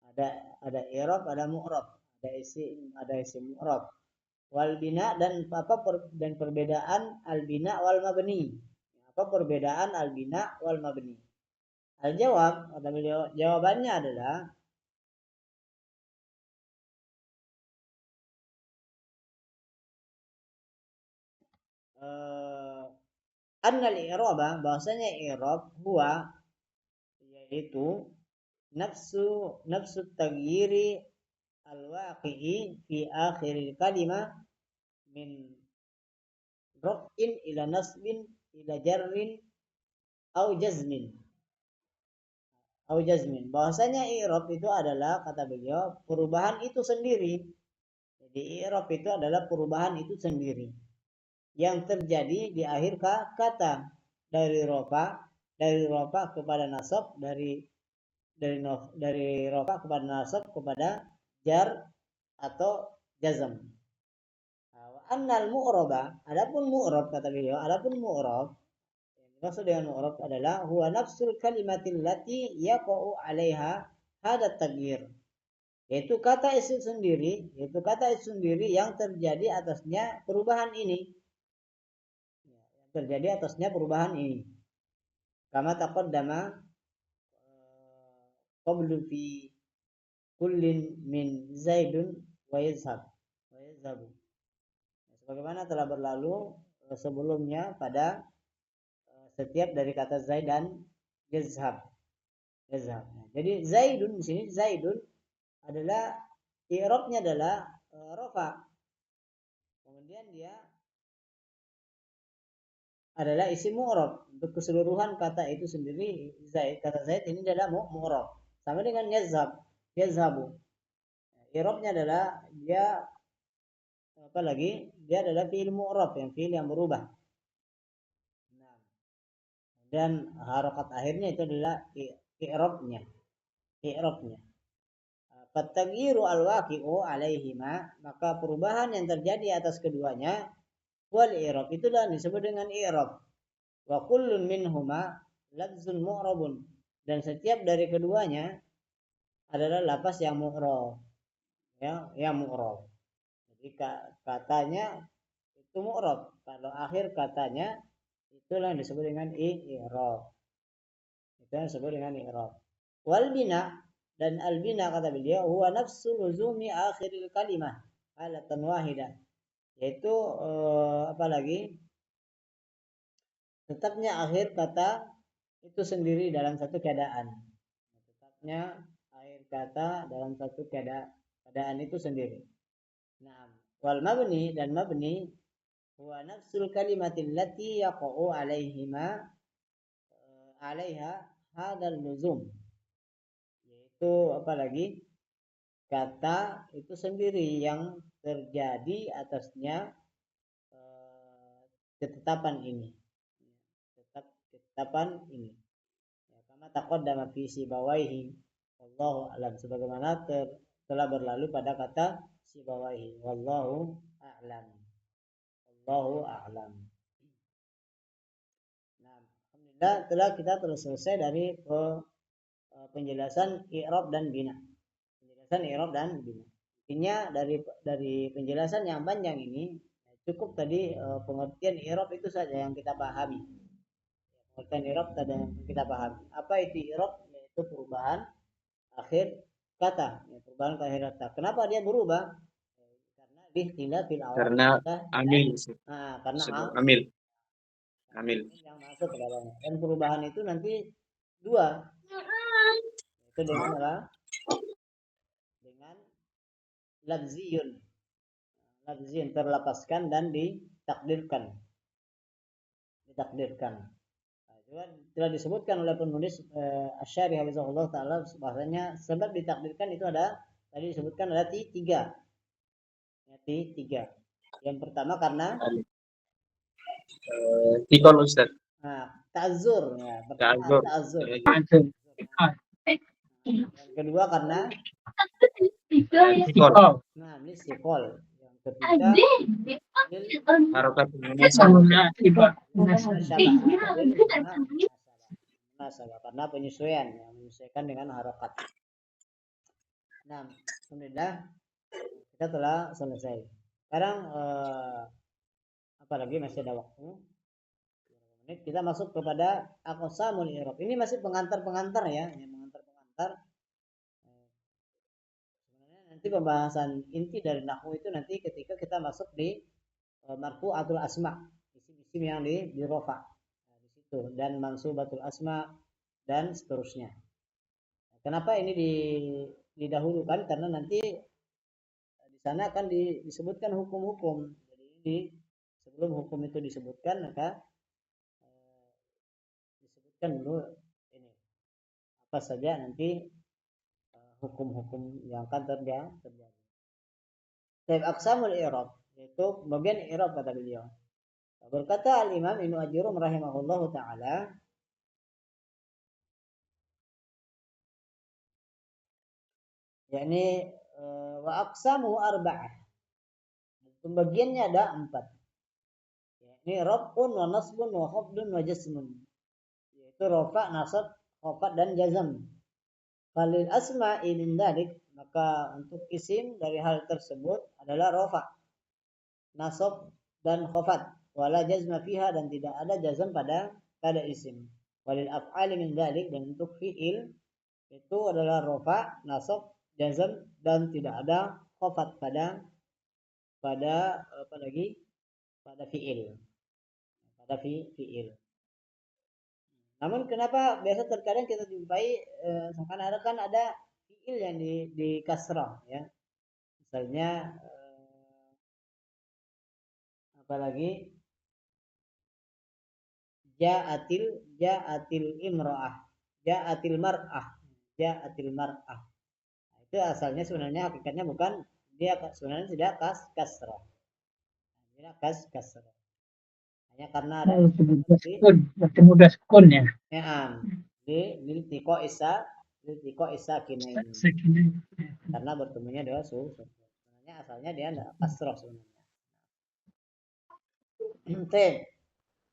Ada i'rab, ada mu'rab, ada isim mu'rab. Wal bina dan dan perbedaan al bina wal mabni. Apa perbedaan al bina wal mabni? Al jawab, kata beliau, jawabannya adalah annal i'raba, bahwasanya i'rab huwa, yaitu nafsu taghyiri al-waqi'i fi akhiril kalimah min raf'in ila nasbin ila jarrin au jazmin. Bahwasanya i'rab itu adalah, kata beliau, perubahan itu sendiri. Jadi i'rab itu adalah perubahan itu sendiri yang terjadi di akhir kata, dari rofa kepada nasab, dari rofa kepada nasab kepada jar atau jazm. Wa annal mu'raba, adapun mu'rab, kata beliau, adapun mu'rab, maksud dengan mu'rab adalah huwa nafsul kalimatil lati yaqa'u 'alaiha hada taghyir. Yaitu kata isim sendiri yang terjadi atasnya perubahan ini. Kama taqaddama qablu fi kullin min zaidun wa yazhabu. Sebagaimana telah berlalu sebelumnya pada setiap dari kata zaid dan yazhab. Jadi zaidun di sini, zaidun adalah i'rabnya adalah rafa. Kemudian dia adalah isim mu'rab. Untuk keseluruhan kata itu sendiri, kata zaid ini adalah mu'rab. Sama dengan yazhabu. I'rabnya adalah dia dia adalah fi'il mu'rab, fi'il yang berubah. Nah, dan harakat akhirnya itu adalah i'rabnya. Fatagyiru al-waqi'u alaihima, maka perubahan yang terjadi atas keduanya, wal i'rab, itulah disebut dengan i'rab. Wa kullun minhuma lafzun mu'rabun, dan setiap dari keduanya adalah lafaz yang mu'rab. Yang mu'rab. Jadi katanya itu mu'rab. Kalau akhir katanya, itulah yang disebut dengan i'rab. Wal bina, dan al bina, kata beliau, huwa nafsu luzumi akhiril kalimah halatan wahidah. Yaitu tetapnya akhir kata itu sendiri dalam satu keadaan. Tetapnya akhir kata dalam satu keadaan itu sendiri. Nah, wal mabni, dan mabni huwa nafsul kalimatil lati yaqa'u alaiha hadal luzum. Yaitu kata itu sendiri yang terjadi atasnya ketetapan ini. Kama taqaddama fi sibawaihi wallahu a'lam, sebagaimana telah berlalu pada kata sibawaihi. Wallahu a'lam. Nah, alhamdulillah telah kita selesai dari penjelasan i'rab dan bina. Intinya dari penjelasan yang panjang ini, cukup tadi pengertian i'rab itu saja yang kita pahami. Pengertian i'rab tadi yang kita pahami. Apa itu i'rab? Yaitu perubahan akhir kata. Kenapa dia berubah? Karena amil. karena Amil. yang masuk kepadanya. Dan perubahan itu nanti dua, itu dengan apa? Dengan lafziyun. Lafziyun terlepaskan dan ditakdirkan. Nah, juga telah disebutkan oleh penulis Asy-Syarih Hafizahullah taala bahwasanya sebab ditakdirkan itu ada tadi disebutkan ada tiga. Ya, tiga. Yang pertama karena Tikon Ustaz. ta'zur ya, pertama Ta'zur. ta'zur. Yang kedua karena Tikon. ini sikol. Yang ketiga Harokat Indonesia. munasabah karena penyesuaian yang menyesuaikan dengan harokat. Nah, alhamdulillah kita telah selesai. Sekarang apalagi masih ada waktu. Menit kita masuk kepada aqsamul i'rab. Ini masih pengantar-pengantar ya, yang pengantar-pengantar. Sebenarnya nanti pembahasan inti dari nahwu itu nanti ketika kita masuk di marfu'atul asma, isim-isim yang di rafa. Nah, di situ dan mansubatul asma dan seterusnya. Kenapa ini didahulukan? Karena nanti di sana akan disebutkan hukum-hukum. Jadi sebelum hukum itu disebutkan maka disebutkan dulu ini apa saja nanti hukum-hukum yang akan terjadi. Taib aqsamul i'rab yaitu bagian i'rab kata beliau. Berkata Al-Imam Ibnu Ajurrum rahimahullahu taala, yakni wa aqsamu arba'ah. Pembagiannya ada 4. Yakni raf'un wa nasbun wa khafdun wa jasmun. Yaitu rafa, nasab, khafad dan jazm. Falil asma'i min dzalik, maka untuk isim dari hal tersebut adalah rafa, nasab dan khafad. Wala jazma fiha dan tidak ada jazm pada isim. Walil af'ali min dzalik dan untuk fi'il itu adalah rafa, nasab, jazm dan tidak ada khafad pada apa lagi? Pada fi'il. Pada fi'il. Namun kenapa biasa terkadang kita jumpai seakan-akan ada fi'il yang di kasrah ya. Misalnya apalagi ja'atil imra'ah, ja'atil mar'ah, ja'atil mar'ah. Nah, itu asalnya sebenarnya hakikatnya bukan dia sebenarnya tidak kasrah. Tidak kasrah. Hanya karena ada bertemu sukun ya. Ya, liltiqo isa kinain. Karena bertemunya dua suku. Sebenarnya asalnya dia ada kasroh sebenarnya.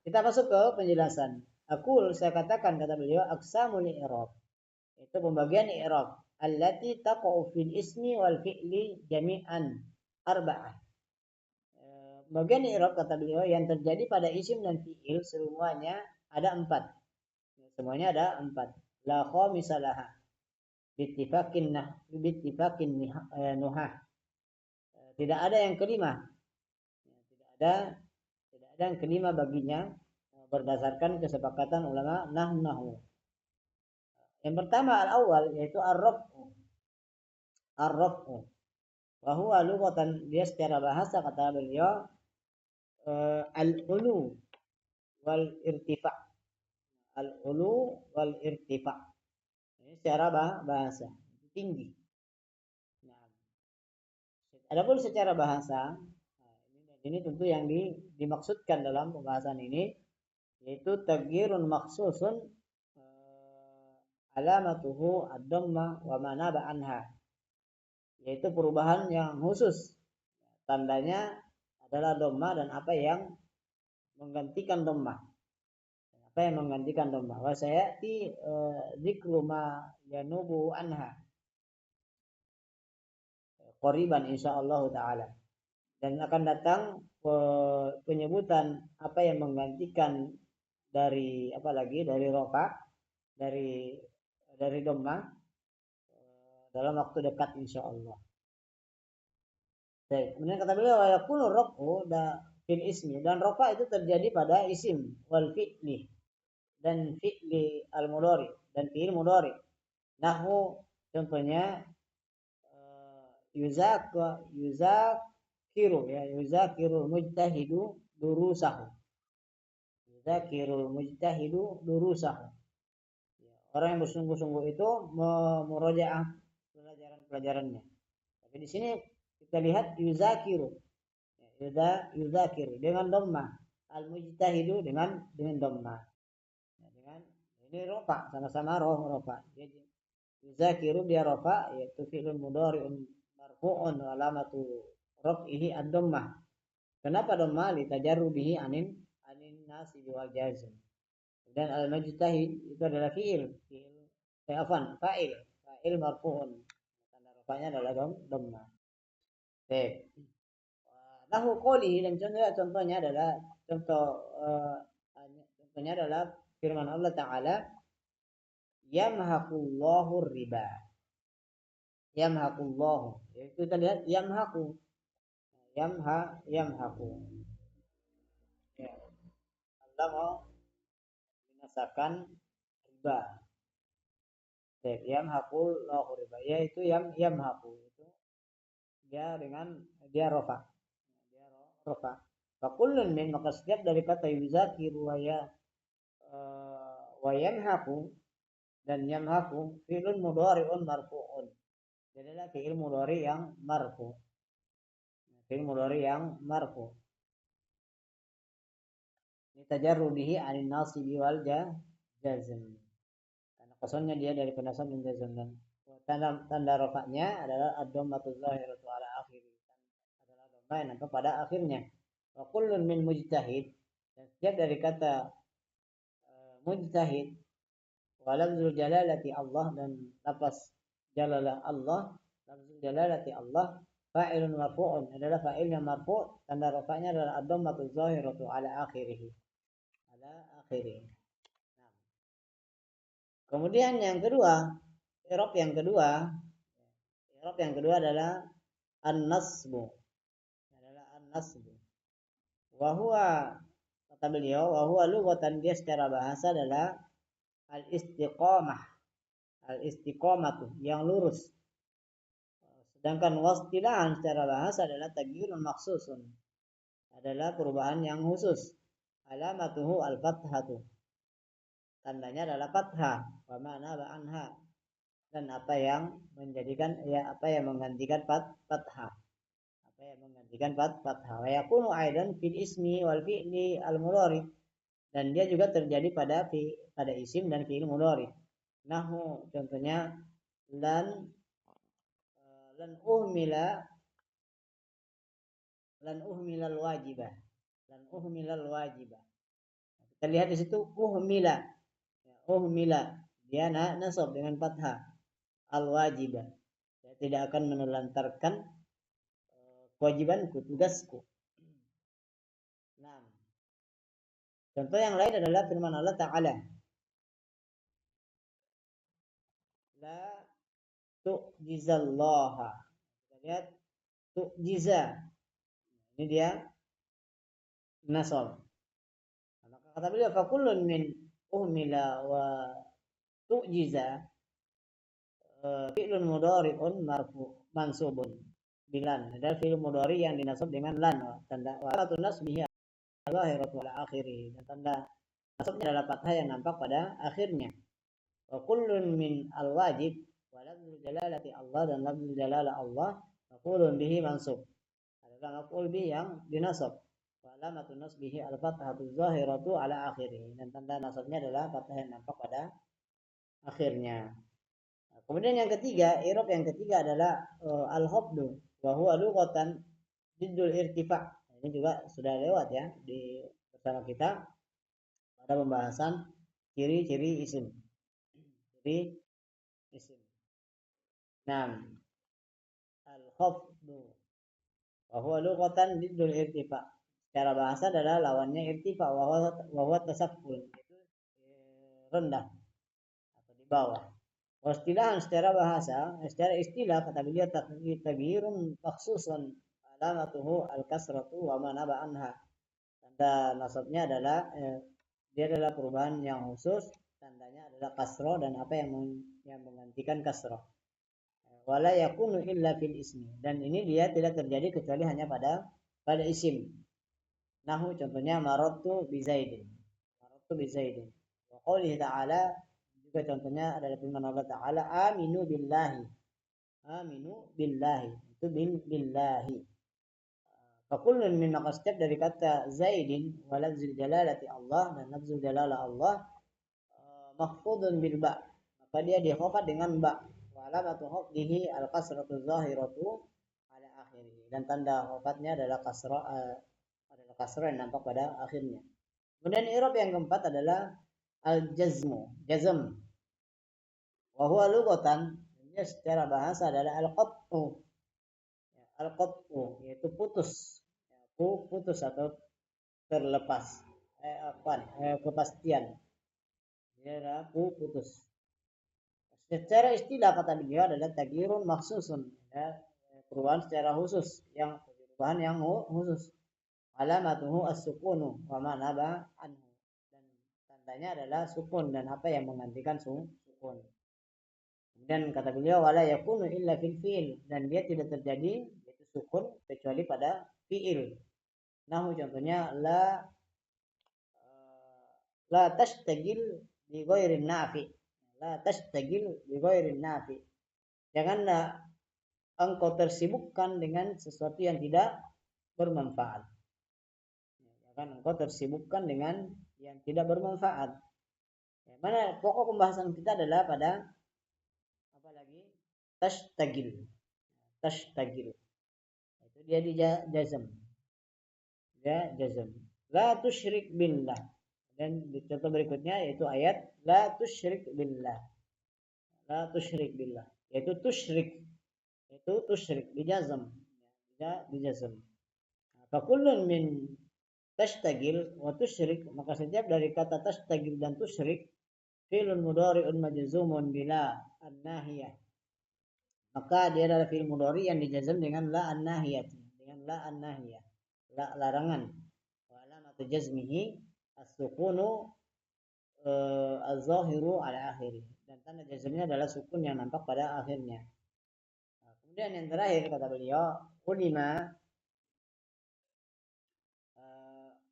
Kita masuk ke penjelasan. Saya katakan kata beliau aqsamul i'rab. Itu pembagian i'rab allati taqa'u fil ismi wal fi'li jami'an arba'ah. Bagian i'rab kata beliau yang terjadi pada isim dan fi'il semuanya ada 4. Semuanya ada 4. La khamisalaha. Bittifakin nuhah. Tidak ada yang kelima. Tidak ada yang kelima baginya berdasarkan kesepakatan ulama nahwu. Yang pertama al-awwal yaitu ar-raf'u. Ar-raf'u. Wa huwa lughatan, dia secara bahasa kata beliau al-ulu wal irtifa'. Al-ulu wal irtifa'. Ini secara bahasa tinggi. Nah, adapun secara bahasa ini tentu yang dimaksudkan dalam pembahasan ini yaitu taghyirun makhsusun alamatuhu ad-dhammah wa ma naba anha, yaitu perubahan yang khusus tandanya adalah dhammah dan apa yang menggantikan dhammah. Wa sayati dzikru ma yanubu anha qariban insyaallah taala. Dan akan datang penyebutan apa yang menggantikan dari dari rafa, dari dhammah dalam waktu dekat insyaallah. Baik, kemudian kata beliau wa yakunu raf'u fil ismi, dan rafa itu terjadi pada isim, wal fi'li, dan fi'li al-mudhari, dan fi'il mudhari. Nahu contohnya yuzakiru, ya, yuzakiru mujtahidu durusahu. Yuzakiru mujtahidu durusahu. Orang yang bersungguh-sungguh itu memurojaah pelajaran-pelajarannya. Tapi di sini kita lihat yuzakiru, yuzakiru dengan dhammah, al-mujtahidu dengan dhammah. Ya, dengan ini rofa, sama-sama rofa. Jadi yuzakiru dia rofa, yaitu fi'lun mudhari'un marfu'un wa alamatu raf'ihi ad-dhammah. Kenapa dhammah? Litajarrudihi anin nasib wal jazm. Dan al-mujtahid itu adalah fa'il marfu'un. Tanda rafa'nya adalah dhammah. Baik. Lahu qouli, dan contohnya adalah contohnya adalah firman Allah Ta'ala, yamhaqullahu riba. Yamhaqullahu, yaitu kita lihat yamhaqu, yamhaqu. Ya. Allah mau binasakan riba. Yamhaqullahu riba, yaitu yamhaqu itu dia rofa. Fakullun min, maka setiap dari kata yuzakiru wa yamhaqu dan yamhaqu fi'lun mudhari'un marfu'un. Jadi adalah fi'il mudhari yang marfu. Fi'il mudhari yang marfu. Litajarrudihi 'anil nasibi wal jazm. Karena kosongnya dia dari nasab dan jazm, dan tanda rafa'nya adalah ad-dhammatu zahiratu 'ala akhirih. Adalah dhamma yang nampak pada akhirnya. Wa kullun min mujtahid, dan setiap dari kata mujtahid, wa lafzul jalalati Allah, dan lafaz jalalah Allah, lafzul jalalati Allah fa'ilun marfu'un, adalah fa'il yang marfu', tanda rafa'nya adalah ad-dhammatu zahiratu 'ala akhirih. Kemudian yang kedua, i'rab yang kedua adalah an-nasbu. Wa huwa, kata beliau, wa huwa lughatan, dia secara bahasa adalah al-istiqamatu, yang lurus. Sedangkan wastilahan secara bahasa adalah taghyirun makhsusun, adalah perubahan yang khusus. Alamatuhu al-fathatu, tandanya adalah fathah, wa ma'na ba'anha, dan apa yang menggantikan fathah. Wa yakunu aidan fil ismi wal fi'li al-mudhari, dan dia juga terjadi pada isim dan fi'il mudhari. Nahu contohnya lan uhmila al-wajibah. Kita lihat di situ uhmila dia nasab dengan fathah, al-wajibah, saya tidak akan menelantarkan kewajibanku, tugasku. Nah, contoh yang lain adalah firman Allah Ta'ala, la tu'jizallaha. Kita lihat tu'jiza, ini dia nasab. Maka kata beliau, fakullun min uhmila wa tu'jiza fi'lun mudhari'un mansubun bilan, adalah fi'il mudhari yang dinasab dengan lan, tanda wa alatun nasbihi al-zahiratu ala akhirih, dan tanda nasabnya adalah fathah yang nampak pada akhirnya. Wa kullun min al-wajib wa lafzul jalalati Allah, dan lafzul jalalah Allah maf'ulun bihi mansub, adalah maf'ul bihi yang dinasab. Wa alamatun nasbihi al-fathatu zahiratu ala akhirih, dan tanda nasabnya adalah fathah yang nampak pada akhirnya. Kemudian yang ketiga, i'rab yang ketiga adalah al-khafdu, wa huwa lughatan jiddul irtifa'. Ini juga sudah lewat ya bersama kita pada pembahasan ciri-ciri isim. Nah, al-khafdu wa huwa lughatan jiddul irtifa'. Secara bahasa adalah lawannya irtifa', wa huwa tasafful, itu rendah atau di bawah. Wastilahan secara istilah, kata beliau, taghyirun makhsusun alamatuhu al-kasratu wa ma naba anha, tanda nasabnya adalah dia adalah perubahan yang khusus, tandanya adalah kasroh dan apa yang menggantikan kasroh. Wala yakunu illa fil ismi, dan ini dia tidak terjadi kecuali hanya pada isim. Nahu contohnya marartu bi Zaidin. Marartu bi Zaidin. Wa qoulihi ta'ala, juga contohnya adalah firman Allah Ta'ala, aminu billahi. Aminu billahi. Itu billahi. Fakullun min, maka setiap dari kata Zaidin wa lafzul jalalati Allah dan lafzul jalalah Allah mahfudun bil ba, maka dia dikhafat dengan ba. Wa alamatu khafdihi al kasratu zahiratu ala akhirih, dan tanda khafatnya adalah kasrah yang nampak pada akhirnya. Kemudian i'rab yang keempat adalah al jazm. Wa huwa lughatan, secara bahasa adalah al qat'u. Al qat'u yaitu putus. Putus atau terlepas. Kepastian. Dia adalah putus. Secara istilah kata beliau adalah taghyirun makhsusun, ya, perubahan secara khusus, perubahan yang khusus. Alamatuhu as-sukunu wa ma naba anhu, dan tandanya adalah sukun dan apa yang menggantikan sukun. Dan kata beliau wala yakunu illa fil fi'il, dan dia tidak terjadi yaitu sukun kecuali pada fi'il. Nahu contohnya la tashtagil bi ghairin nafi. La tashtagil bi ghairin nafi. Janganlah engkau tersibukkan dengan sesuatu yang tidak bermanfaat. Jangan engkau tersibukkan dengan yang tidak bermanfaat. Mana pokok pembahasan kita adalah pada apa lagi? Tashtagil. Tashtagil. Itu dia di jazm. Ya, jazm. La tusyrik billah. Dan di contoh berikutnya yaitu ayat la tusyrik billah. La tusyrik billah. Yaitu tusyrik. Itu tusyrik dijazm. Ya, dijazm. Fakullun min tashtagil wa tusyrik, maka setiap dari kata tashtagil dan tusyrik fi'lun mudhari'un majzumun bila an-nahiyah, maka dia adalah fi'il mudhari yang dijazm dengan la an-nahiyah, la larangan. Wa alamatu jazmihi as-sukunu az-zahiru ala akhirih, dan tanda jazmnya adalah sukun yang nampak pada akhirnya. Kemudian yang terakhir kata beliau,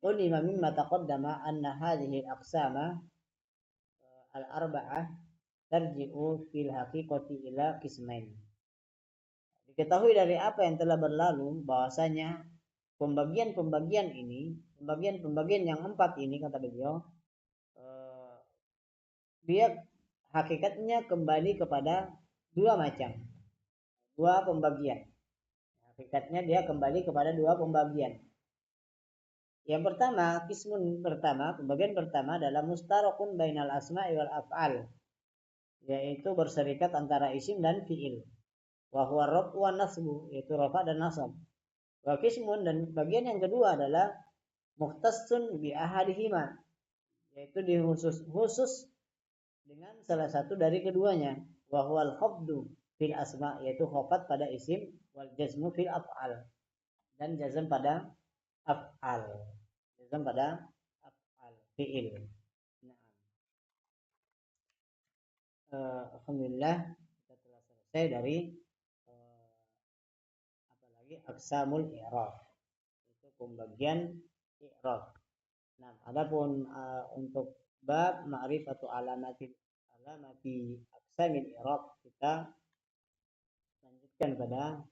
ulima mimma taqaddama anna hadhihi al-aqsama al-arba'ah tarji'u fil haqiqati ila qismain. Diketahui dari apa yang telah berlalu bahwasanya pembagian yang 4 ini kata beliau, dia hakikatnya kembali kepada dua pembagian. Hakikatnya dia kembali kepada dua pembagian. Yang pertama, pembagian pertama adalah mustarakun bainal asma'i wal af'al, yaitu berserikat antara isim dan fi'il. Wa huwa raf'u wan nasbu, yaitu rafa dan nasab. Wa qismun, dan bagian yang kedua adalah mukhtassun bi ahadihima, yaitu khusus dengan salah satu dari keduanya. Wa huwal khafdu fil asma, yaitu khafat pada isim, wal jazmu fil af'al, dan jazm pada af'al. Jazm pada af'al fi'il. Alhamdulillah kita telah selesai dari aqsamul i'rab, itu pembagian i'rab. Nah, adapun untuk bab ma'rifatu alamati aqsamil i'rab kita lanjutkan pada